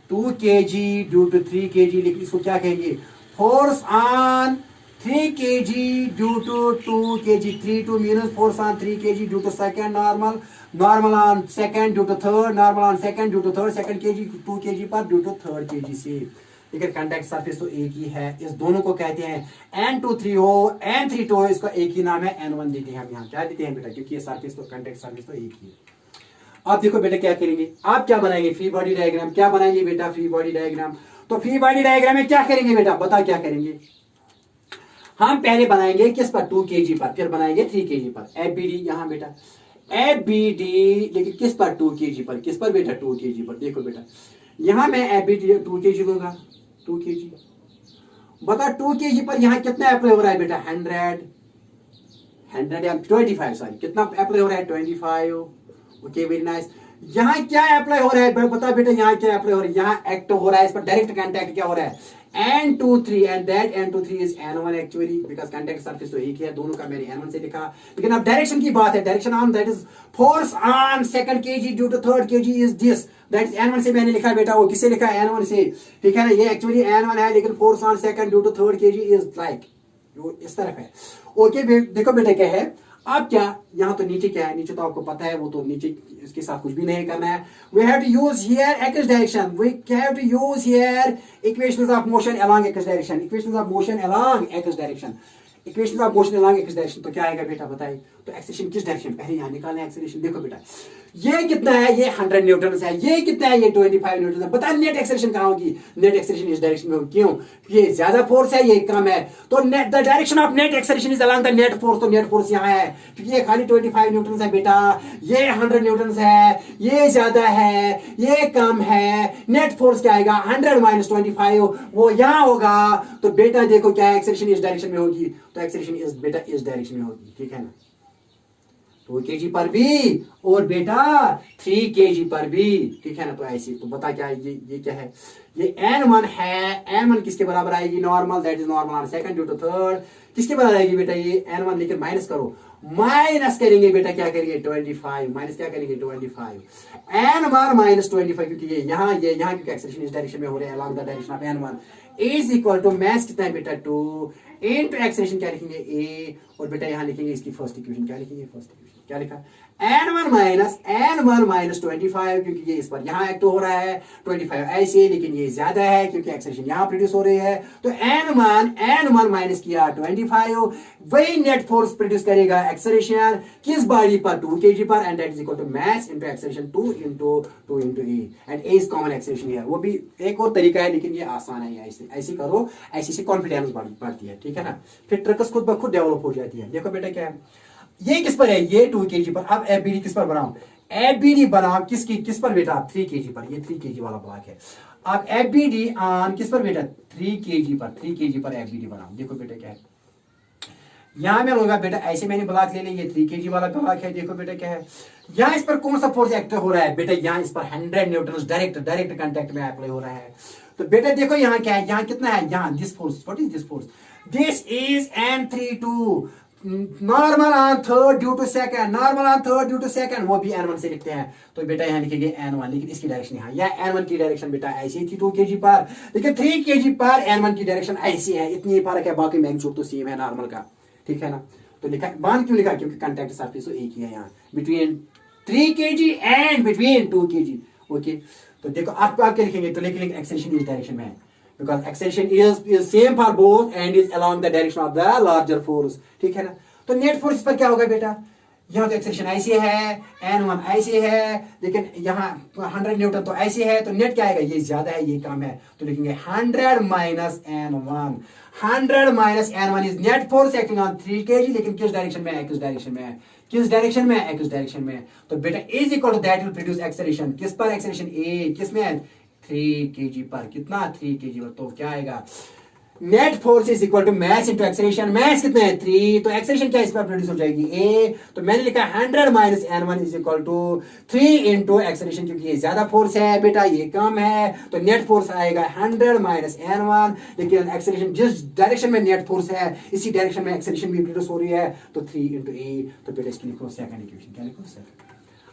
2 kg due to 3 kg, लेकिन इसको क्या कहेंगे, force on 3 kg due to 2 kg। 3 2 minus force on 3 kg due to second normal, normal on second due to third, normal on second due to third, second kg 2 kg पर due to third kg से। लेकिन contact surface तो एक ही है, इस दोनों को कहते हैं N23 हो N32 हो, इसका एक ही नाम है N1 देते हैं हम यहाँ। क्या देते हैं बेटा, क्योंकि ये सरफेस तो कांटेक्ट सरफेस तो एक ही है। आप देखो बेटा क्या करेंगे, आप क्या बनाएंगे, फ्री बॉडी डायग्राम। क्या बनाएंगे बेटा, फ्री बॉडी डायग्राम। तो फ्री बॉडी डायग्राम में क्या करेंगे बेटा, बता क्या करेंगे। हम पहले बनाएंगे किस पर, 2 kg पर, फिर बनाएंगे 3 kg पर। FBD यहाँ बेटा FBD, लेकिन किस पर, 2 kg पर। किस पर बेटा, 2 kg पर। देखो बेटा यहाँ मैं FBD 2 kg लूंगा, 2 kg। बता 2 kg पर यहाँ कितना अप्लाई हो रहा है बेटा, 100 या 25, सॉरी कितना अप्लाई हो रहा है, 25। Okay very nice. यहाँ क्या अप्लाई हो रहा है बता बेटा, यहाँ क्या अप्लाई हो रहा है, यहाँ एक्ट हो रहा है, इस पर डायरेक्ट कांटेक्ट क्या हो रहा है, N23, and that N23 is N1 actually, because contact surface तो एक ही है, दोनों का मैंने N1 से लिखा। लेकिन अब डायरेक्शन की बात है, direction on that is force on second kg due to third kg is this, that is N1 से मैंने लिखा बेटा। वो किससे लिखा, N1 से, ठीक है ना। ये एक्चुअली N1 है, लेकिन force on second due to third kg is like इस तरफ है। ओके देखो बेटा क्या है, अब क्या यहाँ तो नीचे क्या है, नीचे तो आपको पता है, वो तो नीचे इसके साथ कुछ भी नहीं करना है। we have to use here x direction, we have to use here equations of motion along x direction, equations of motion along x direction, equations of motion along x direction। तो क्या आएगा बेटा बताइए, तो एक्सेलरेशन किस direction, पहले यहाँ निकालना है एक्सेलरेशन। देखो बेटा ये कितना है, ये 100 न्यूटन है, ये कितना है, ये 25 न्यूटन है। बता नेट एक्सेलरेशन कहाँ होगी, नेट एक्सेलरेशन इस डायरेक्शन में होगी। क्यों, ये ज्यादा फोर्स है, ये कम है, तो net the direction of net acceleration is along the net force. तो नेट फोर्स यहाँ है, क्योंकि ये खाली 25 न्यूटन है बेटा, ये 100 न्यूटन है, ये ज्यादा है, ये कम है। नेट फोर्स क्या आएगा, 100 माइनस 25, वो यहाँ होगा। तो बेटा देखो क्या एक्सेलरेशन इस डायरेक्शन में होगी, तो एक्सेलरेशन इस बेटा इस डायरेक्शन में होगी, ठीक है ना। 2 kg पर भी और बेटा 3 kg पर भी, ठीक है ना। तो ऐसी तो बता क्या है, ये क्या है, ये N1 है। N1 किसके बराबर आएगी, normal, that is normal on second due to third. किसके बराबर आएगी बेटा ये N1, लेकिन माइनस करो, माइनस करेंगे बेटा, क्या करेंगे 25, माइनस क्या करेंगे 25, N1 माइनस 25, क्योंकि ये यहाँ क्योंकि एक्सेलरेशन इस डायरेक्शन में हो रहे हैं along the direction of N1 is equal to math कितना है बेटा 2 इनटू एक्सेलरेशन क्या लिखेंगे a, और बेटा यहाँ लिखेंगे इसकी फर्स्ट इक्वेशन, क्या लिखेंगे फर्स्ट इक्वेशन, क्या लिखा N1 माइनस 25, क्योंकि ये इस पर यहाँ एक्ट हो रहा है 25 ऐसे, लेकिन ये ज्यादा है क्योंकि एक्सेलरेशन यहाँ प्रोड्यूस हो रही है। तो N1 माइनस किया 25, वही नेट फोर्स प्रोड्यूस करेगा एक्सेलरेशन किस बॉडी पर, 2 kg पर, and that is equal to mass into acceleration 2 into a, and a is common acceleration है। वो भी एक और तरीका है, लेकिन ये आसान है, ऐसे करो, ऐसे से कॉन्फिडेंस बढ़ती है, ठीक है ना। फिर ट्रक्स खुद ब खुद डेवलप हो जाती है। देखो बेटा क्या है, ये किस पर है, ये 2 kg पर। अब FBD किस पर बनाओ, FBD बनाओ किस पर बेटा, 3 kg पर। ये 3 kg वाला ब्लॉक है। अब FBD ऑन किस पर बेटा, 3 kg पर, 3 kg पर FBD बनाओ। देखो बेटा क्या है, यहां में होगा बेटा, ऐसे मैंने ब्लॉक ले लिया, ये 3 kg वाला ब्लॉक है। देखो बेटा क्या है, यहाँ इस पर कौन सा फोर्स एक्ट हो रहा है बेटा, यहाँ इस पर 100 न्यूटन डायरेक्ट कांटेक्ट में अप्लाई हो रहा है। तो बेटा देखो यहाँ क्या है, यहाँ कितना है, यहाँ this force, what is this force, this is N32, normal on third due to second, normal on third due to second, वो भी n1 से लिखते हैं। तो बेटा यहाँ लिखेंगे n1, लेकिन इसकी डायरेक्शन यहाँ, या n1 की डायरेक्शन बेटा ऐसी थी 2 kg पर, लेकिन 3 kg पर n1 की डायरेक्शन ऐसी है, इतनी फर्क है, बाकी मैग्नीट्यूड तो सेम है नॉर्मल का, ठीक है ना। तो लिखा बांध क्यों लिखा, क्योंकि कांटेक्ट सरफेस तो एक ही है यहाँ, between 3 kg and between 2 kg। Okay, तो देखो आप क्या लिखेंगे, तो लिखेंगे एक्सेलरेशन इस डायरेक्शन में है, because acceleration is same for both and is along the direction of the larger force, ठीक है ना। तो नेट फोर्स पर क्या होगा बेटा, यहाँ तो एक्सेलरेशन ऐसे है, n1 ऐसे है, लेकिन यहाँ 100 न्यूटन तो ऐसे है, तो नेट क्या आएगा, ये ज्यादा है ये कम है, तो लिखेंगे 100 minus n1, 100 minus n1 is net force acting on 3 kg, लेकिन किस डायरेक्शन में है, किस डायरेक्शन में है, किस डायरेक्शन में है, किस डायरेक्शन में है। तो बेटा is equal to that will produce acceleration, किस पर एक्सेलरेशन, ए किस में है, 3 kg पर, कितना 3 kg पर, तो क्या आएगा, net force is equal to mass into acceleration, mass कितना है 3, तो एक्सेलरेशन क्या इस पर प्रोड्यूस हो जाएगी, ए, तो मैंने लिखा 100 minus n1 is equal to 3 into acceleration, क्योंकि ये ज्यादा फोर्स है बेटा, ये कम है, तो नेट फोर्स आएगा 100 माइनस n1, लेकिन एक्सेलरेशन जिस डायरेक्शन में नेट फोर्स है इसी डायरेक्शन में एक्सेलरेशन भी प्रोड्यूस हो रही है, तो 3 इंटू ए, तो बेटा इसकी लिखो सेकंड इक्वेशन, क्या लिखो सेकंड।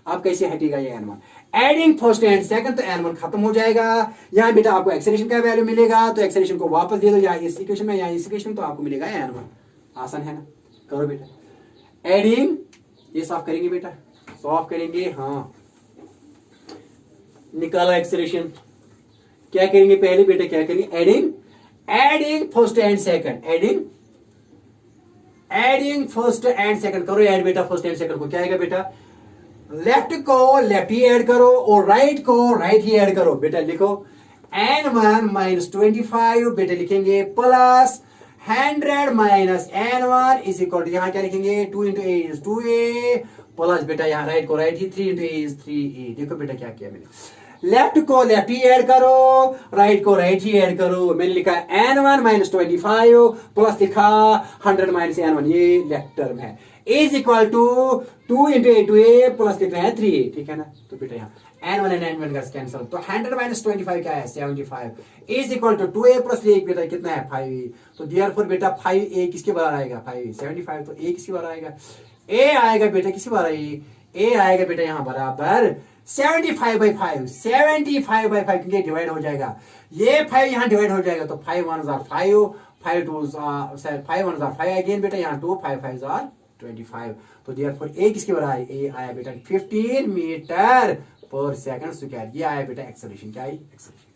अब कैसे हटेगा ये n1, adding first and second, तो n1 खत्म हो जाएगा, यहाँ बेटा आपको एक्सेलरेशन का वैल्यू मिलेगा, तो एक्सेलरेशन को वापस दे दो यहाँ इस इक्वेशन में, यहाँ इस इक्वेशन में, तो आपको मिलेगा n1। आसान है ना, करो बेटा एडिंग, ये सॉल्व करेंगे बेटा, सॉल्व करेंगे, हाँ निकालो एक्सेलरेशन, क्या करेंगे पहले बेटा, क्या करेंगे, adding, adding first and second, adding first and second, करो ऐड बेटा फर्स्ट एंड सेकंड को, क्या आएगा बेटा, लेफ्ट को लेफ्ट ही ऐड करो और राइट को राइट ही ऐड करो, बेटा लिखो n1 माइनस 25, बेटा लिखेंगे plus 100 minus n1 is equal to, यहाँ क्या लिखेंगे 2 into A is 2a, plus बेटा यहाँ राइट को right he 3 into A is 3a। देखो बेटा क्या किया मैंने, लेफ्ट को लेफ्ट ही ऐड करो, राइट को राइट ही ऐड करो, मैंने लिखा n1 माइनस 25 प्लस लिखा 100 माइनस n1, ये लेफ्ट टर्म है, is equal to 2 into a 2a plus लिख रहे हैं 3a, ठीक है ना। तो बेटा यहाँ n1 एंड n1 का कैंसिल, तो 100 माइनस 25 क्या है 75, is equal to 2a plus 1 बेटा कितना है 5a, तो देयरफॉर बेटा 5a किसके बराबर आएगा, 5a 75, तो a किसके बराबर आएगा, a आएगा बेटा किसके बराबर, a आएगा बेटा यहाँ बराबर 75/5, 75/5, क्योंकि डिवाइड हो जाएगा, ये 5 यहाँ डिवाइड हो जाएगा, तो 5 1 are 5, 5 2 5 1 are 5 अगेन बेटा, यहाँ 2 5 5 are 25, तो देयरफॉर ए किसके बराबर है, ए आया बेटा 15 मीटर पर सेकंड स्क्वायर, ये आया बेटा एक्सेलरेशन, क्या आई एक्सेलरेशन।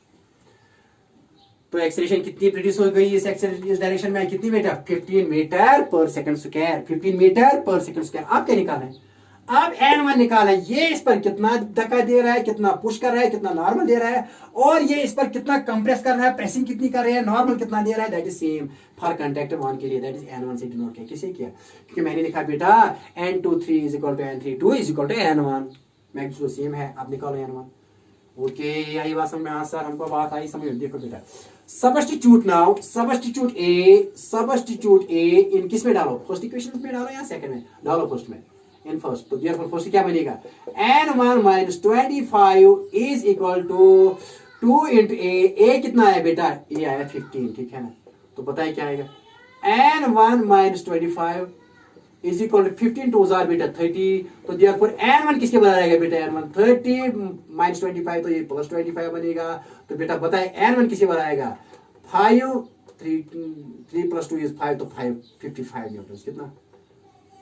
तो एक्सेलरेशन कितनी प्रोड्यूस हो गई इस एक्सेलरेशन इस डायरेक्शन में, कितनी बेटा 15 मीटर पर सेकंड स्क्वायर, 15 मीटर पर सेकंड स्क्वायर। आप क्या निकालना है, अब n1 निकाला, ये इस पर कितना धक्का दे रहा है, कितना पुश कर रहा है, कितना नॉर्मल दे रहा है, और ये इस पर कितना कंप्रेस कर रहा है, प्रेसिंग कितनी कर रहा है, नॉर्मल कितना दे रहा है, that is same for conductor 1 के लिए, दैट इज n1 से डिनोट किया, किसे किया, क्योंकि मैंने लिखा बेटा n23 is equal to n32 is equal to n1, magnitude same है, अब निकालो n1। ओके, यही बात समझ में, हाँ सर हमको बात आई समझ। देखो बेटा सबस्टिट्यूट नाउ, सबस्टिट्यूट ए इन किस में डालो, फर्स्ट इक्वेशन में डालो या सेकंड में डालो, फर्स्ट में, इन फर्स्ट, तो देयरफॉर फर्स्ट क्या बनेगा, n1 minus 25 is equal to 2 into a कितना है बेटा, ए आया 15, ठीक है ना। तो बताइए क्या आएगा, n1 minus 25 is equal to 15 2 जार बेटा 30, तो देयरफॉर n1 किसके बराबर आएगा बेटा, n1 30 माइनस 25, तो ये प्लस 25 बनेगा, तो बेटा बताए n1 किसके बराबर आएगा 5, 3 प्लस 2 इज 5, तो 55 न्यूटन,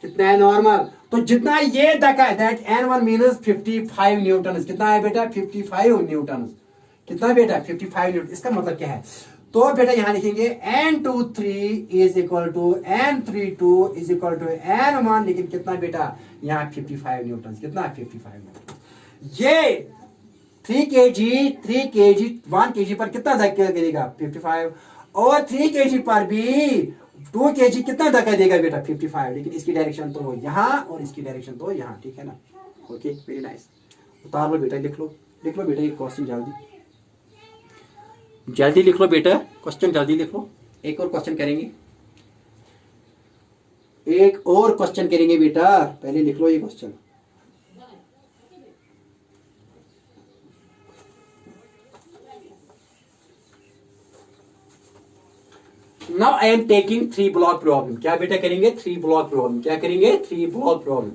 कितना है नॉर्मल, तो जितना ये धक्का है दैट n1 मीनस 55 न्यूटन, कितना है बेटा 55 न्यूटन, कितना बेटा 55 न्यूटन। इसका मतलब क्या है, तो बेटा यहां लिखेंगे n23 is equal to n32 is equal to n1, लेकिन कितना बेटा यहाँ 55 न्यूटन, कितना 55 न्यूटन। ये 3 kg 1 kg पर कितना धक्का देगा 55, और 3 kg पर भी 2 kg कितना धक्का देगा बेटा 55, लेकिन इसकी डायरेक्शन तो यहाँ और इसकी डायरेक्शन तो यहाँ, ठीक है ना। ओके वेरी नाइस, उतार लो बेटा, लिख लो बेटा ये क्वेश्चन जल्दी लिख लो बेटा, क्वेश्चन जल्दी लिख लो, एक और क्वेश्चन करेंगे बेटा, पहले लिख लो ये question. Now I am taking 3 block problem. क्या बेटा करेंगे? 3 ब्लॉक प्रॉब्लम। क्या करेंगे? 3 ब्लॉक प्रॉब्लम।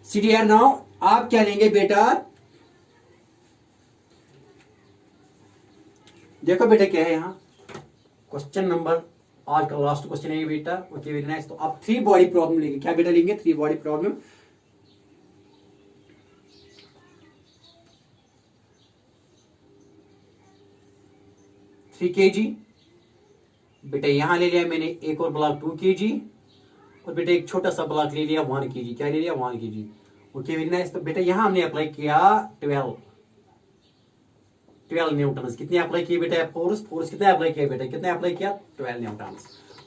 सीडीआर नाउ आप क्या लेंगे बेटा? देखो बेटा क्या है यहां क्वेश्चन नंबर, आज का लास्ट क्वेश्चन है बेटा। Okay very nice. तो आप 3 बॉडी प्रॉब्लम लेंगे। क्या बेटा लेंगे? 3 बॉडी प्रॉब्लम। थ्री के जी बेटा यहां ले लिया मैंने, एक और ब्लॉक 2 kg, और बेटा एक छोटा सा ब्लॉक ले लिया 1 kg। क्या ले लिया? 1 kg। Okay very nice. तो बेटा यहां हमने अप्लाई किया 12 न्यूटन। कितने अप्लाई किए बेटा? फोर्स कितने अप्लाई किया बेटा? कितने अप्लाई किया? 12 न्यूटन।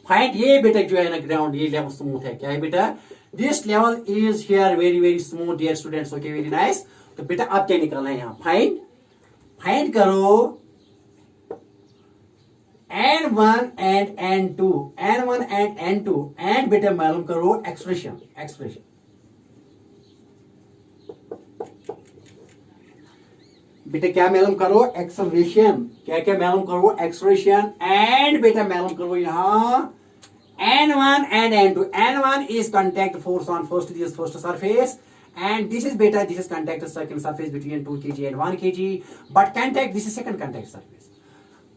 फाइंड ये बेटा जो है ना ग्राउंड, ये लेवल स्मूथ है। क्या है बेटा? This level is here very very smooth dear students. Okay very nice. तो बेटा अब क्या निकालना है यहाँ? फाइंड फाइंड करो N1 and N2, N1 and N2, and बेटा मालूम करो एक्सप्रेशन। बेटा क्या मालूम करो? एक्सप्रेशन। क्या क्या मालूम करो? एक्सप्रेशन। एंड बेटा मालूम करो यहां N1 and N2. N1 is contact force on first surface, and this is beta, this is contact second surface between 2 kg and 1 kg, but contact, this is second contact surface.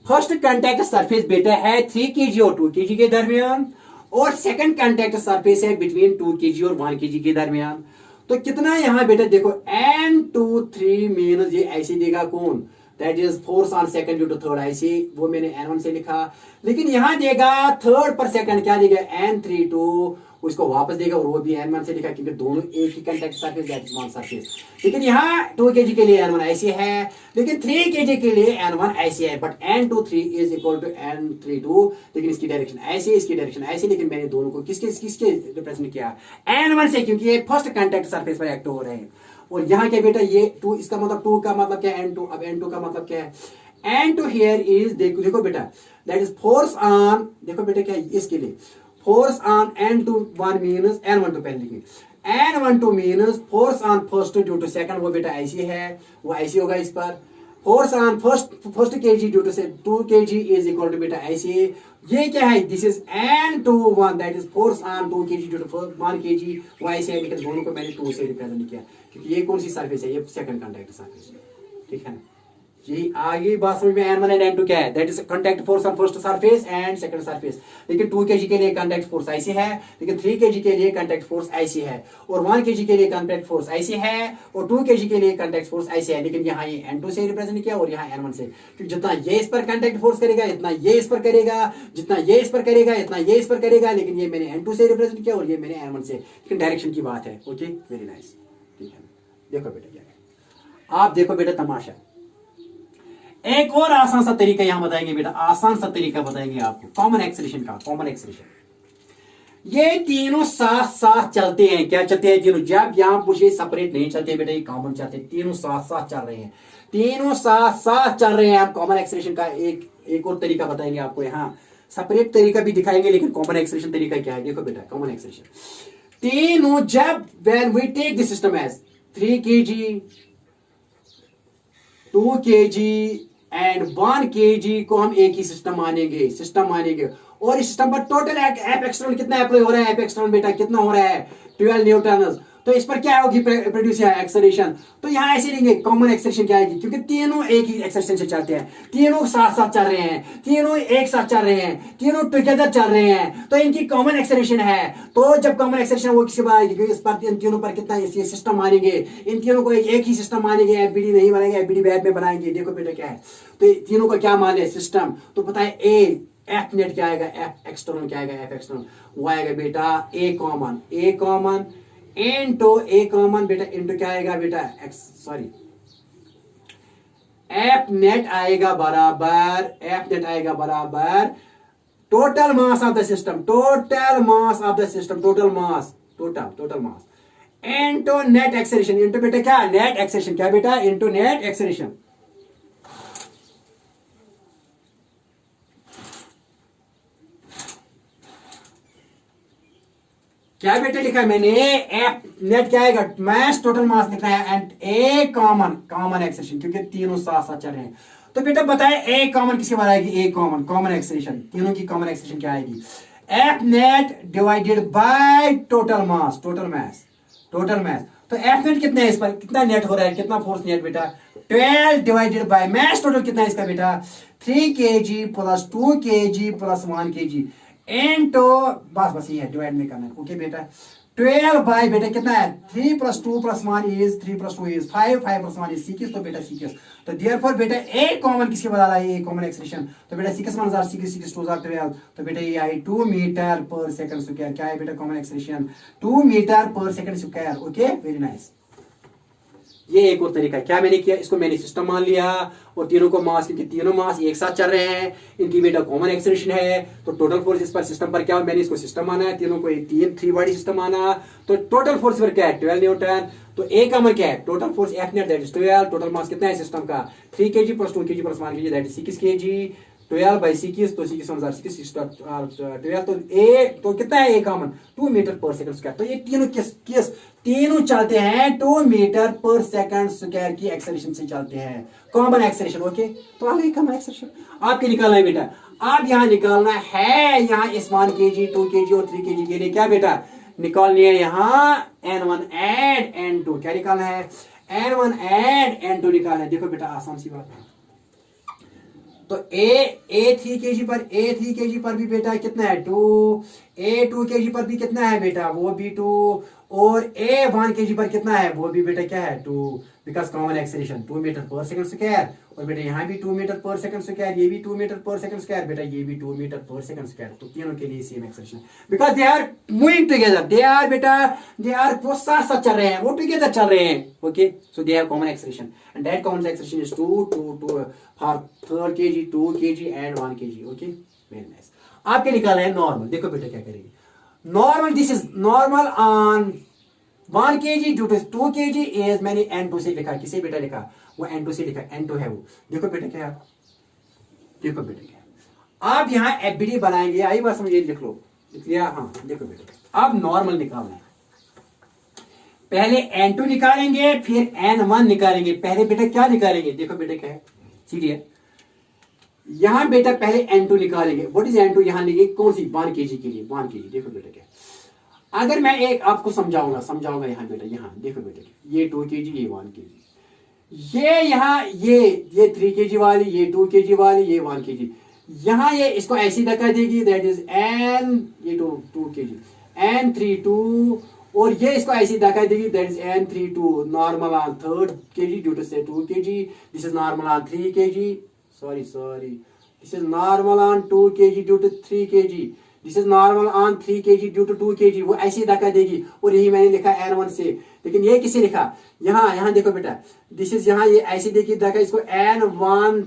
First contact surface बेटा है 3 kg और 2 kg के दरमियान, और second contact surface है between 2 kg और 1 kg के दरमियान। तो कितना यहां बेटा देखो N23 मीन्स ये ऐसे देगा कौन? That is force on second due to third. ऐसे वो मैंने N1 से लिखा, लेकिन यहां देगा थर्ड पर सेकंड। क्या देगा? N32 उसको वापस देगा, और वो भी N1 से लिखा क्योंकि दोनों एक ही contact surface, that is one surface. लेकिन यहाँ 2 kg के लिए N1 ऐसे है, लेकिन 3 kg के लिए N1 ऐसे है, but N23 is equal to N32। लेकिन इसकी डायरेक्शन ऐसे, इसकी डायरेक्शन ऐसे, लेकिन मैंने दोनों को किसके रिप्रेजेंट किया? N1 से, क्योंकि ये फर्स्ट कांटेक्ट सरफेस पर एक्ट हो रहे हैं। और यहाँ क्या बेटा? ये 2, इसका मतलब 2 का मतलब क्या है? N2। अब N2 का मतलब क्या है? N2 हियर इज, देखो बेटा, दैट इज फोर्स ऑन, देखो बेटा क्या है इसके लिए? Force on N21 means N12 पहले लिखेंगे। N12 means force on first due to second, वो बेटा ऐसी है, वो ऐसी होगा इस पर। Force on first kg due to 2 kg is equal to बेटा ऐसे। ये क्या है? This is N21, that is force on 2 kg due to 1 kg। वो ऐसे है, लेकिन दोनों को मैंने 2 से रिप्रेजेंट किया, क्योंकि ये कौन सी सरफेस है? ये सेकंड कांटेक्ट सरफेस है। ठीक है ना? यही आगे बात समझ में। N1 एंड N2 क्या है? That is contact force on first surface and second surface. लेकिन 2 kg के लिए कांटेक्ट फोर्स ऐसी है, लेकिन 3 kg के लिए कांटेक्ट फोर्स ऐसी है, और 1 kg के लिए कांटेक्ट फोर्स ऐसी है, और 2 kg के लिए कांटेक्ट फोर्स ऐसी है। लेकिन यहाँ ये N2 से रिप्रेजेंट किया, और यहाँ N1 से, क्योंकि जितना ये इस पर कांटेक्ट फोर्स करेगा, इतना ये इस पर करेगा, जितना ये इस पर करेगा, इतना ये इस पर करेगा। लेकिन ये मैंने N2 से रिप्रेजेंट किया, और ये मैंने N1 से, लेकिन डायरेक्शन की बात है। Okay very nice. ठीक है, देखो बेटा क्या है, आप देखो बेटा तमाशा। एक और आसान सा तरीका यहां बताएंगे बेटा, आसान सा तरीका बताएंगे आपको कॉमन एक्सेलरेशन का। कॉमन एक्सेलरेशन, ये तीनों साथ साथ चलते हैं। क्या चलते हैं? तीनों। जब यहां पूछे सेपरेट नहीं चलते बेटा, ये कॉमन चलते हैं। तीनों साथ साथ चल रहे हैं, तीनों साथ साथ चल रहे हैं। आप कॉमन एक्सेलरेशन का एक और तरीका बताएंगे आपको। यहाँ सेपरेट तरीका भी दिखाएंगे, लेकिन कॉमन एक्सेलरेशन तरीका क्या है? देखो बेटा, कॉमन एक्सेलरेशन तीनों, जब when we take the system as 3 kg, 2 kg and 1 kg को हम एक ही सिस्टम मानेंगे। और इस सिस्टम पर टोटल एफ एक्सटर्नल कितना अप्लाई हो रहा है? एफ एक्सटर्नल बेटा कितना हो रहा है? 12 न्यूटन। तो इस पर क्या होगी प्रोड्यूस एक्सेलरेशन? तो यहां ऐसे लेंगे, कॉमन एक्सेलरेशन क्या आएगी? क्योंकि तीनों एक ही एक्सेलरेशन से चलते हैं, तीनों साथ साथ चल रहे हैं, तीनों एक साथ चल रहे हैं, तीनों टुगेदर चल रहे हैं, तो इनकी कॉमन एक्सेलरेशन है। तो जब कॉमन एक्सेलरेशन वो किसके बाद आएगी? क्योंकि इस पर इन तीनों पर कितना ये सिस्टम मानेंगे, इन तीनों को एक ही सिस्टम मानेंगे, एफबीडी नहीं बनाएंगे, एफबीडी बैड में बनाएंगे। देखो बेटा क्या है, तो तीनों का क्या माने? सिस्टम। तो पता है एफ नेट क्या आएगा, एफ एक्सटर्नल क्या आएगा? एफ एक्सटर्नल वो आएगा बेटा ए कॉमन इनटू ए कॉमन बेटा इनटू क्या आएगा बेटा? एफ नेट आएगा बराबर, एफ नेट आएगा बराबर total mass of the system, total mass into net acceleration, into बेटा क्या? Net acceleration. क्या बेटा? Into net acceleration. क्या बेटा लिखा है मैंने, एफ नेट क्या आएगा, मास टोटल मास लिखना है एंड ए कॉमन एक्सेशन, क्योंकि तीनों साथ साथ चल रहे हैं। तो बेटा बताए ए कॉमन किसके बाद आएगी, ए कॉमन एक्सेशन, तीनों की कॉमन एक्सेशन क्या आएगी, F net divided by total mass, total mass. तो एफ नेट कितना है, इस पर कितना नेट हो रहा है, कितना फोर्स नेट बेटा, 12 डिवाइडेड बाय मास टोटल कितना है इसका बेटा, 3 kg plus 2 kg plus 1 kg into, बस ये है, डिवाइड में करना है, ओके बेटा। 12 बाय बेटा कितना है, 3 plus 2 plus 1 is 3 plus 2 is 5, 5 plus 1 is 6, तो बेटा 6। तो देयरफॉर बेटा ए कॉमन किसके बाद आ रहा है, ए कॉमन एक्सप्रेशन। तो बेटा 6 1 जार 6, 6 2 जार 12, तो बेटा ये आई 2 मीटर पर सेकंड स्क्वायर, क्या है बेटा कॉमन एक्सप्रेशन, 2 मीटर पर second square, okay very nice. ये एक और तरीका है, क्या मैंने किया, इसको मैंने सिस्टम मान लिया और तीनों को मास, क्योंकि तीनों मास एक साथ चल रहे हैं, इनकी बेटा कॉमन एक्सेलरेशन है, तो टोटल फोर्स इस पर सिस्टम पर क्या हो, मैंने इसको सिस्टम माना है, तीनों को एक 3 बॉडी सिस्टम माना, तो टोटल फोर्स पर क्या है 12 न्यूटन। तो ए कॉमन क्या है, total force F net that is 12, total mass कितना है सिस्टम का 3 kg plus 2 kg plus 1 kg that is 6 kg, 12 by 6, तो 6 1 6 12, तो ए तो कितना है ए कॉमन 2 मीटर पर सेकंड स्क्वायर। तो ये तीनों किस तीनों चलते हैं 2 मीटर पर सेकंड स्क्वायर की एक्सेलरेशन से चलते हैं, कॉमन एक्सेलरेशन, ओके। तो आ गई कॉमन एक्सेलरेशन, आपके निकालना है बेटा, आप यहाँ निकालना है, यहाँ इस 1 kg 2 kg और 3 kg के लिए क्या बेटा निकालनी है, यहाँ n1 एंड n2, क्या निकालना है, n1 एंड n2 निकालना है। देखो बेटा आसान सी बात है, तो ए 3 kg पर भी बेटा कितना है 2, ए 2 kg पर भी कितना है बेटा वो भी 2, और ए 1 kg पर कितना है वो भी बेटा क्या है 2, बिकॉज कॉमन एक्सेलरेशन 2 मीटर पर सेकंड स्क्वायर, और बेटा यहाँ भी 2 मीटर पर सेकंड स्क्वायर, ये भी 2 मीटर पर सेकंड स्क्वायर, बेटा ये भी 2 मीटर पर सेकंड स्क्वायर, तो तीनों के लिए same acceleration, because they are moving together, they are वो साथ साथ चल रहे हैं, वो टुगेदर चल रहे हैं, okay. So they have common acceleration and that common acceleration is 2 for 3 kg 2 kg and 1 kg, okay very nice. आपके निकालना है नॉर्मल, देखो बेटा क्या करेंगे, normal this is normal on 1 kg due to 2 kg is, मैंने n2 से लिखा, किसे बेटा लिखा, वो n2 से लिखा, n2 है वो, देखो बेटा क्या, देखो बेटा क्या, आप यहाँ एफबीडी बनाएंगे, आई बात समझिए, लिख लो, लिख लिया, हाँ देखो बेटा अब नॉर्मल निकालना है, पहले n2 निकालेंगे फिर n1 निकालेंगे, पहले बेटा क्या निकालेंगे, देखो बेटा क्या है, सीधी यहां बेटा पहले n2 निकालेंगे, व्हाट इज n2, यहां लेंगे कौन सी 1 kg के लिए 1 kg, देखो बेटा क्या, अगर मैं एक आपको समझाऊंगा यहाँ बेटा, यहाँ देखो बेटा ये 2 kg ये 1 kg, ये यहाँ ये 3 kg वाली, ये 2 kg वाली, ये 1 kg, यहाँ ये इसको ऐसी धक्का देगी, दैट इज n, ये 2 kg n32, और ये इसको ऐसी धक्का देगी, that is n32, normal on 3 kg due to से 2 kg, this is normal on 3 kg, sorry this is normal on 2 kg due to 3 kg, this is normal on 3 kg due to 2 kg, वो ऐसी धक्का देगी, और यही मैंने लिखा n1 से, लेकिन ये किसे लिखा, यहाँ देखो बेटा, दिस इज यहाँ ये ऐसी देगी धक्का, इसको n1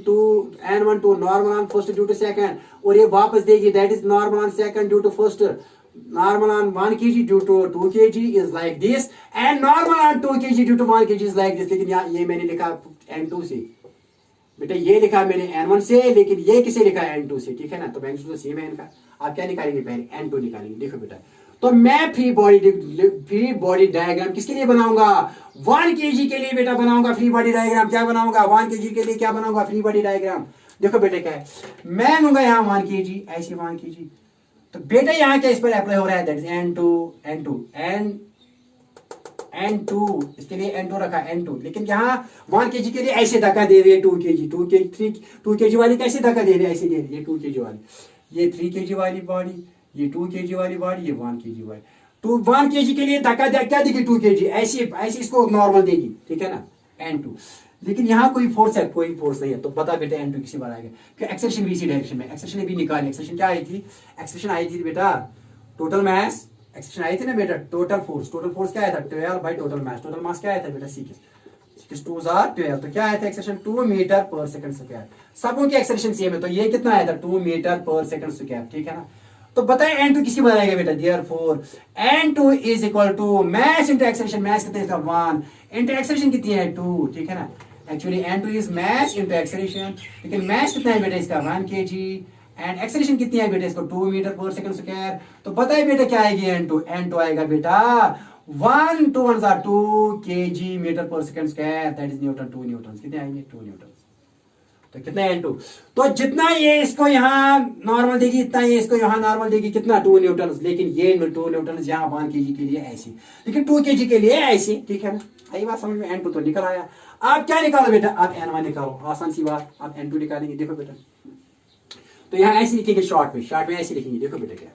2 normal on first due to second, और ये वापस देगी, that is normal on second due to first, normal on 1 kg due to 2 kg is like this, and normal on 2 kg due to 1 kg is like this, लेकिन यहाँ ये मैंने लिखा n2 से, बेटा ये लिखा मैंने n1 से, लेकिन ये किसे लिखा n2 से, ठीक है ना, तो मैग्नीट्यूड तो सेम है इनका। आप क्या निकालेंगे, पहले n2 निकालेंगे, देखो बेटा, तो मैं फ्री बॉडी डायग्राम किसके लिए बनाऊंगा, 1 kg के लिए बेटा बनाऊंगा फ्री बॉडी डायग्राम, क्या बनाऊंगा 1 kg के लिए क्या बनाऊंगा फ्री बॉडी डायग्राम, देखो बेटा क्या है, मैं लूंगा यहाँ 1 kg, ऐसे 1 kg, तो बेटा यहाँ क्या इस पर अप्लाई हो रहा है, दैट इज n2, इसके लिए n2 रखा n2, लेकिन यहाँ 1 kg के लिए ऐसे धक्का दे रही है 2 kg 2 kg वाली कैसे धक्का दे रही है, ऐसे दे रही है 2 kg वाली, ये 3 kg वाली बॉडी, ये 2 kg वाली बॉडी, ये 1 kg वाली, तो 1 kg के लिए धक्का क्या देगी 2 kg, ऐसे इसको नॉर्मल देगी, ठीक है ना n2, लेकिन यहाँ कोई फोर्स है, कोई फोर्स नहीं है, तो बता बेटा n2 किसी बार आएगा, कि एक्सेलरेशन भी इसी डायरेक्शन में, एक्सेलरेशन भी निकाली, एक्सेलरेशन क्या आई थी, एक्सेलरेशन आई थी बेटा टोटल मास, एक्सेलरेशन आई थी ना बेटा टोटल फोर्स क्या आया था 12 बाय टोटल मास क्या आया था बेटा 6 2 12, तो क्या आया था एक्सेलरेशन 2 मीटर पर सेकंड स्क्वायर, सबों की एक्सेलरेशन सेम है, तो ये कितना आया था 2 मीटर पर सेकंड स्क्वायर, ठीक है ना। तो बताए n2 किसी बार आएगा बेटा, therefore n2 is equal to mass into acceleration, mass कितना था 1 इनटू एक्सेलरेशन कितनी है 2, ठीक है ना, actually n2 is mass into acceleration, लेकिन मास कितना है बेटा इसका 1 kg एंड एक्सेलरेशन कितनी है बेटा इसको 2 मीटर पर सेकंड स्क्वायर। तो बताइए बेटा क्या आएगी एन टू आएगा बेटा 1 2 1 2 kg मीटर पर second square, that is Newton, 2 Newton. कितने आएंगे 2 न्यूटन। तो कितना है N2। तो जितना ये इसको यहाँ नॉर्मल देगी इतना ये इसको यहाँ नॉर्मल देगी कितना 2 न्यूटन। लेकिन ये 2 न्यूटन यहाँ 1 kg के लिए ऐसी, लेकिन 2 kg के लिए ऐसी, ठीक है ना। आई बात समझ में। N2 तो निकल आया। आप क्या निकालो बेटा, आप N1 निकालो, आसान सी बात। आप N2 निकालेंगे, देखो बेटा। तो यहाँ ऐसे लिखेंगे शॉर्ट में ऐसे लिखेंगे, देखो बेटा क्या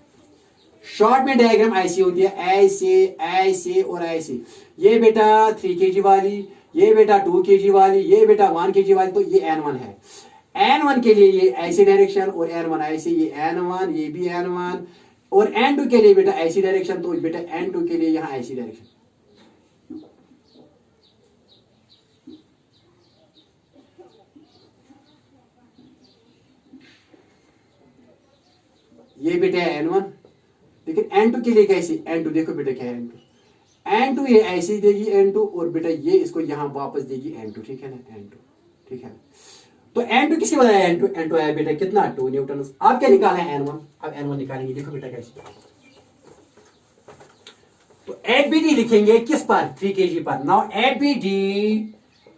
शॉर्ट में डायग्राम ऐसी होती है, ऐसे ऐसे और ऐसे। ये बेटा 3 kg वाली, ये बेटा 2 kg वाली, ये बेटा 1 kg वाली। तो ये N1 है। N1 के लिए ये ऐसी डायरेक्शन और N1 ऐसे, ये N1 ये भी N1 और N2 के लिए बेटा ऐसी डायरेक्शन। तो बेटा N2 के लिए यहाँ ऐसी डायरेक्शन। ये बेटा है N1, लेकिन N2 के लिए कैसे, N2 देखो बेटा क्या है N2 ये ऐसे देगी N2 और बेटा ये इसको यहां वापस देगी N2, ठीक है ना N2, ठीक है। तो N2 किसके बनाया N2 आया बेटा कितना 2 न्यूटन। आप क्या निकाला है N1, अब N1 निकालेंगे, देखो बेटा कैसे। तो FBD लिखेंगे किस पर 3 kg पर। नाउ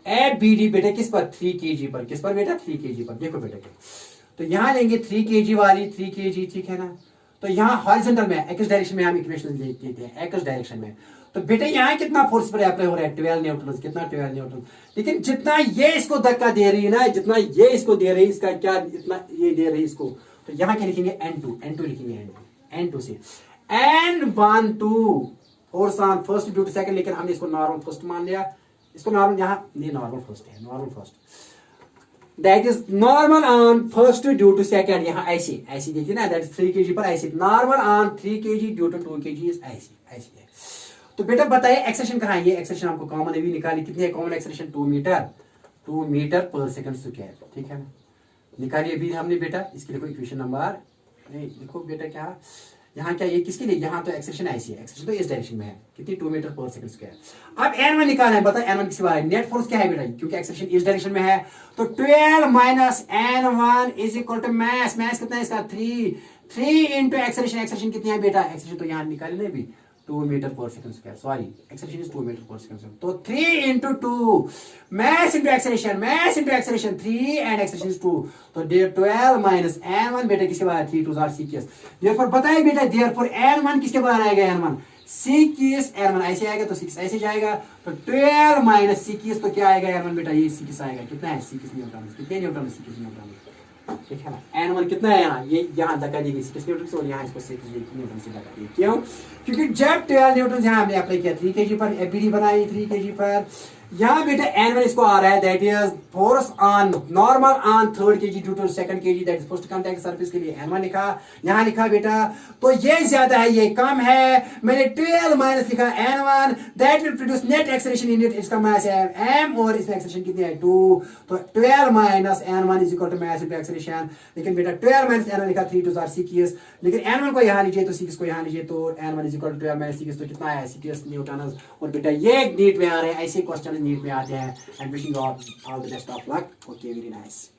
FBD बेटा किस पर 3 kg पर, किस पर बेटा 3 kg पर। देखो बेटा क्या, तो यहां लेंगे 3 kg वाली 3 kg, ठीक है ना। तो यहाँ हॉरिजॉन्टल में एक्स डायरेक्शन में हम इक्वेशन देते हैं, एक्स डायरेक्शन में। तो बेटा यहाँ कितना फोर्स पर अप्लाई हो रहा है 12 न्यूटन, कितना 12 न्यूटन। लेकिन जितना ये इसको धक्का दे रही है ना, जितना ये इसको दे रही है, इसका क्या इतना ये दे रही है इसको। तो यहाँ क्या लिखेंगे N2 लिखेंगे N2 से N1 2 force on first due to second. लेकिन हमने इसको नॉर्मल फर्स्ट मान लिया, इसको नॉर्मल यहाँ ये नॉर्मल फर्स्ट है, normal first that is normal on first due to second. यहाँ ऐसी देखिए ना, दैट इज 3 kg पर ऐसी, normal on 3 kg due to 2 kg is ऐसी है। तो बेटा बताइए एक्सेलेरेशन कहाँ है। ये एक्सेलेरेशन आपको कॉमन अभी निकाली, कितनी है कॉमन एक्सेलेरेशन 2 मीटर पर सेकंड स्क्वायर, ठीक है ना। निकालिए अभी हमने बेटा, इसके लिए कोई इक्वेशन नंबर नहीं। देखो बेटा क्या यहाँ क्या, ये किसके लिए, यहाँ तो एक्सेलेरेशन ऐसी है, एक्सेलेरेशन तो इस डायरेक्शन में है, कितनी 2 मीटर पर सेकंड स्क्वायर। अब N1 निकालना है, बता N1 किसके बारे में, नेट फोर्स क्या है बेटा, क्योंकि एक्सेलेरेशन इस डायरेक्शन में है। तो 12 minus N1 is equal to mass कितना है इसका 3 इंटू एक्सेलेरेशन कितनी है बेटा, एक्सेलेरेशन तो यहाँ निकाले ना अभी 2 मीटर पर second square, sorry acceleration is 2 metre पर सेकंड स्क्वायर। तो 3 into 2 mass into acceleration 3 and acceleration is 2। तो 12 माइनस N1 बेटा किसके बारे 3 2 6। देयरफॉर बताइए बेटा, देयरफॉर N1 किसके बारे आएगा, N1 6 N1 ऐसे आएगा तो 6 ऐसे जाएगा। तो 12 माइनस 6 तो क्या आएगा N1 बेटा, ये 6 आएगा। कितना है 6 न्यूटन, कितने न्यूटन 6 न्यूटन, ठीक है ना। N1 कितना है यहाँ, ये यहाँ धक्का देगी 6 न्यूटन से और यहाँ इसको 6 न्यूटन से धक्का देगी। क्यों, क्योंकि जब 12 न्यूटन यहाँ हमने अप्लाई किया 3 kg पर, FBD बनाई 3 kg पर। यहाँ बेटा N1 इसको आ रहा है, that is force on normal on 3rd kg due to 2nd kg, that is first contact surface के लिए N1 लिखा, यहाँ लिखा बेटा। तो ये ज्यादा है ये कम है, मैंने 12 माइनस लिखा N1, that will produce net acceleration in it, इसका मास है m और इसमें एक्सेलरेशन कितनी है 2। तो 12 minus N1 is equal to mass into acceleration. लेकिन बेटा 12 माइनस N1 लिखा 3 2 6, लेकिन N1 को यहाँ लीजिए तो 6 को यहाँ लीजिए तो N1 is equal to 12 minus 6 तो कितना है 6 न्यूटन। और बेटा ये नीट में आ रहे हैं, ऐसे क्वेश्चन नीट में आते हैं। And wishing all the best of luck. Okay, very nice.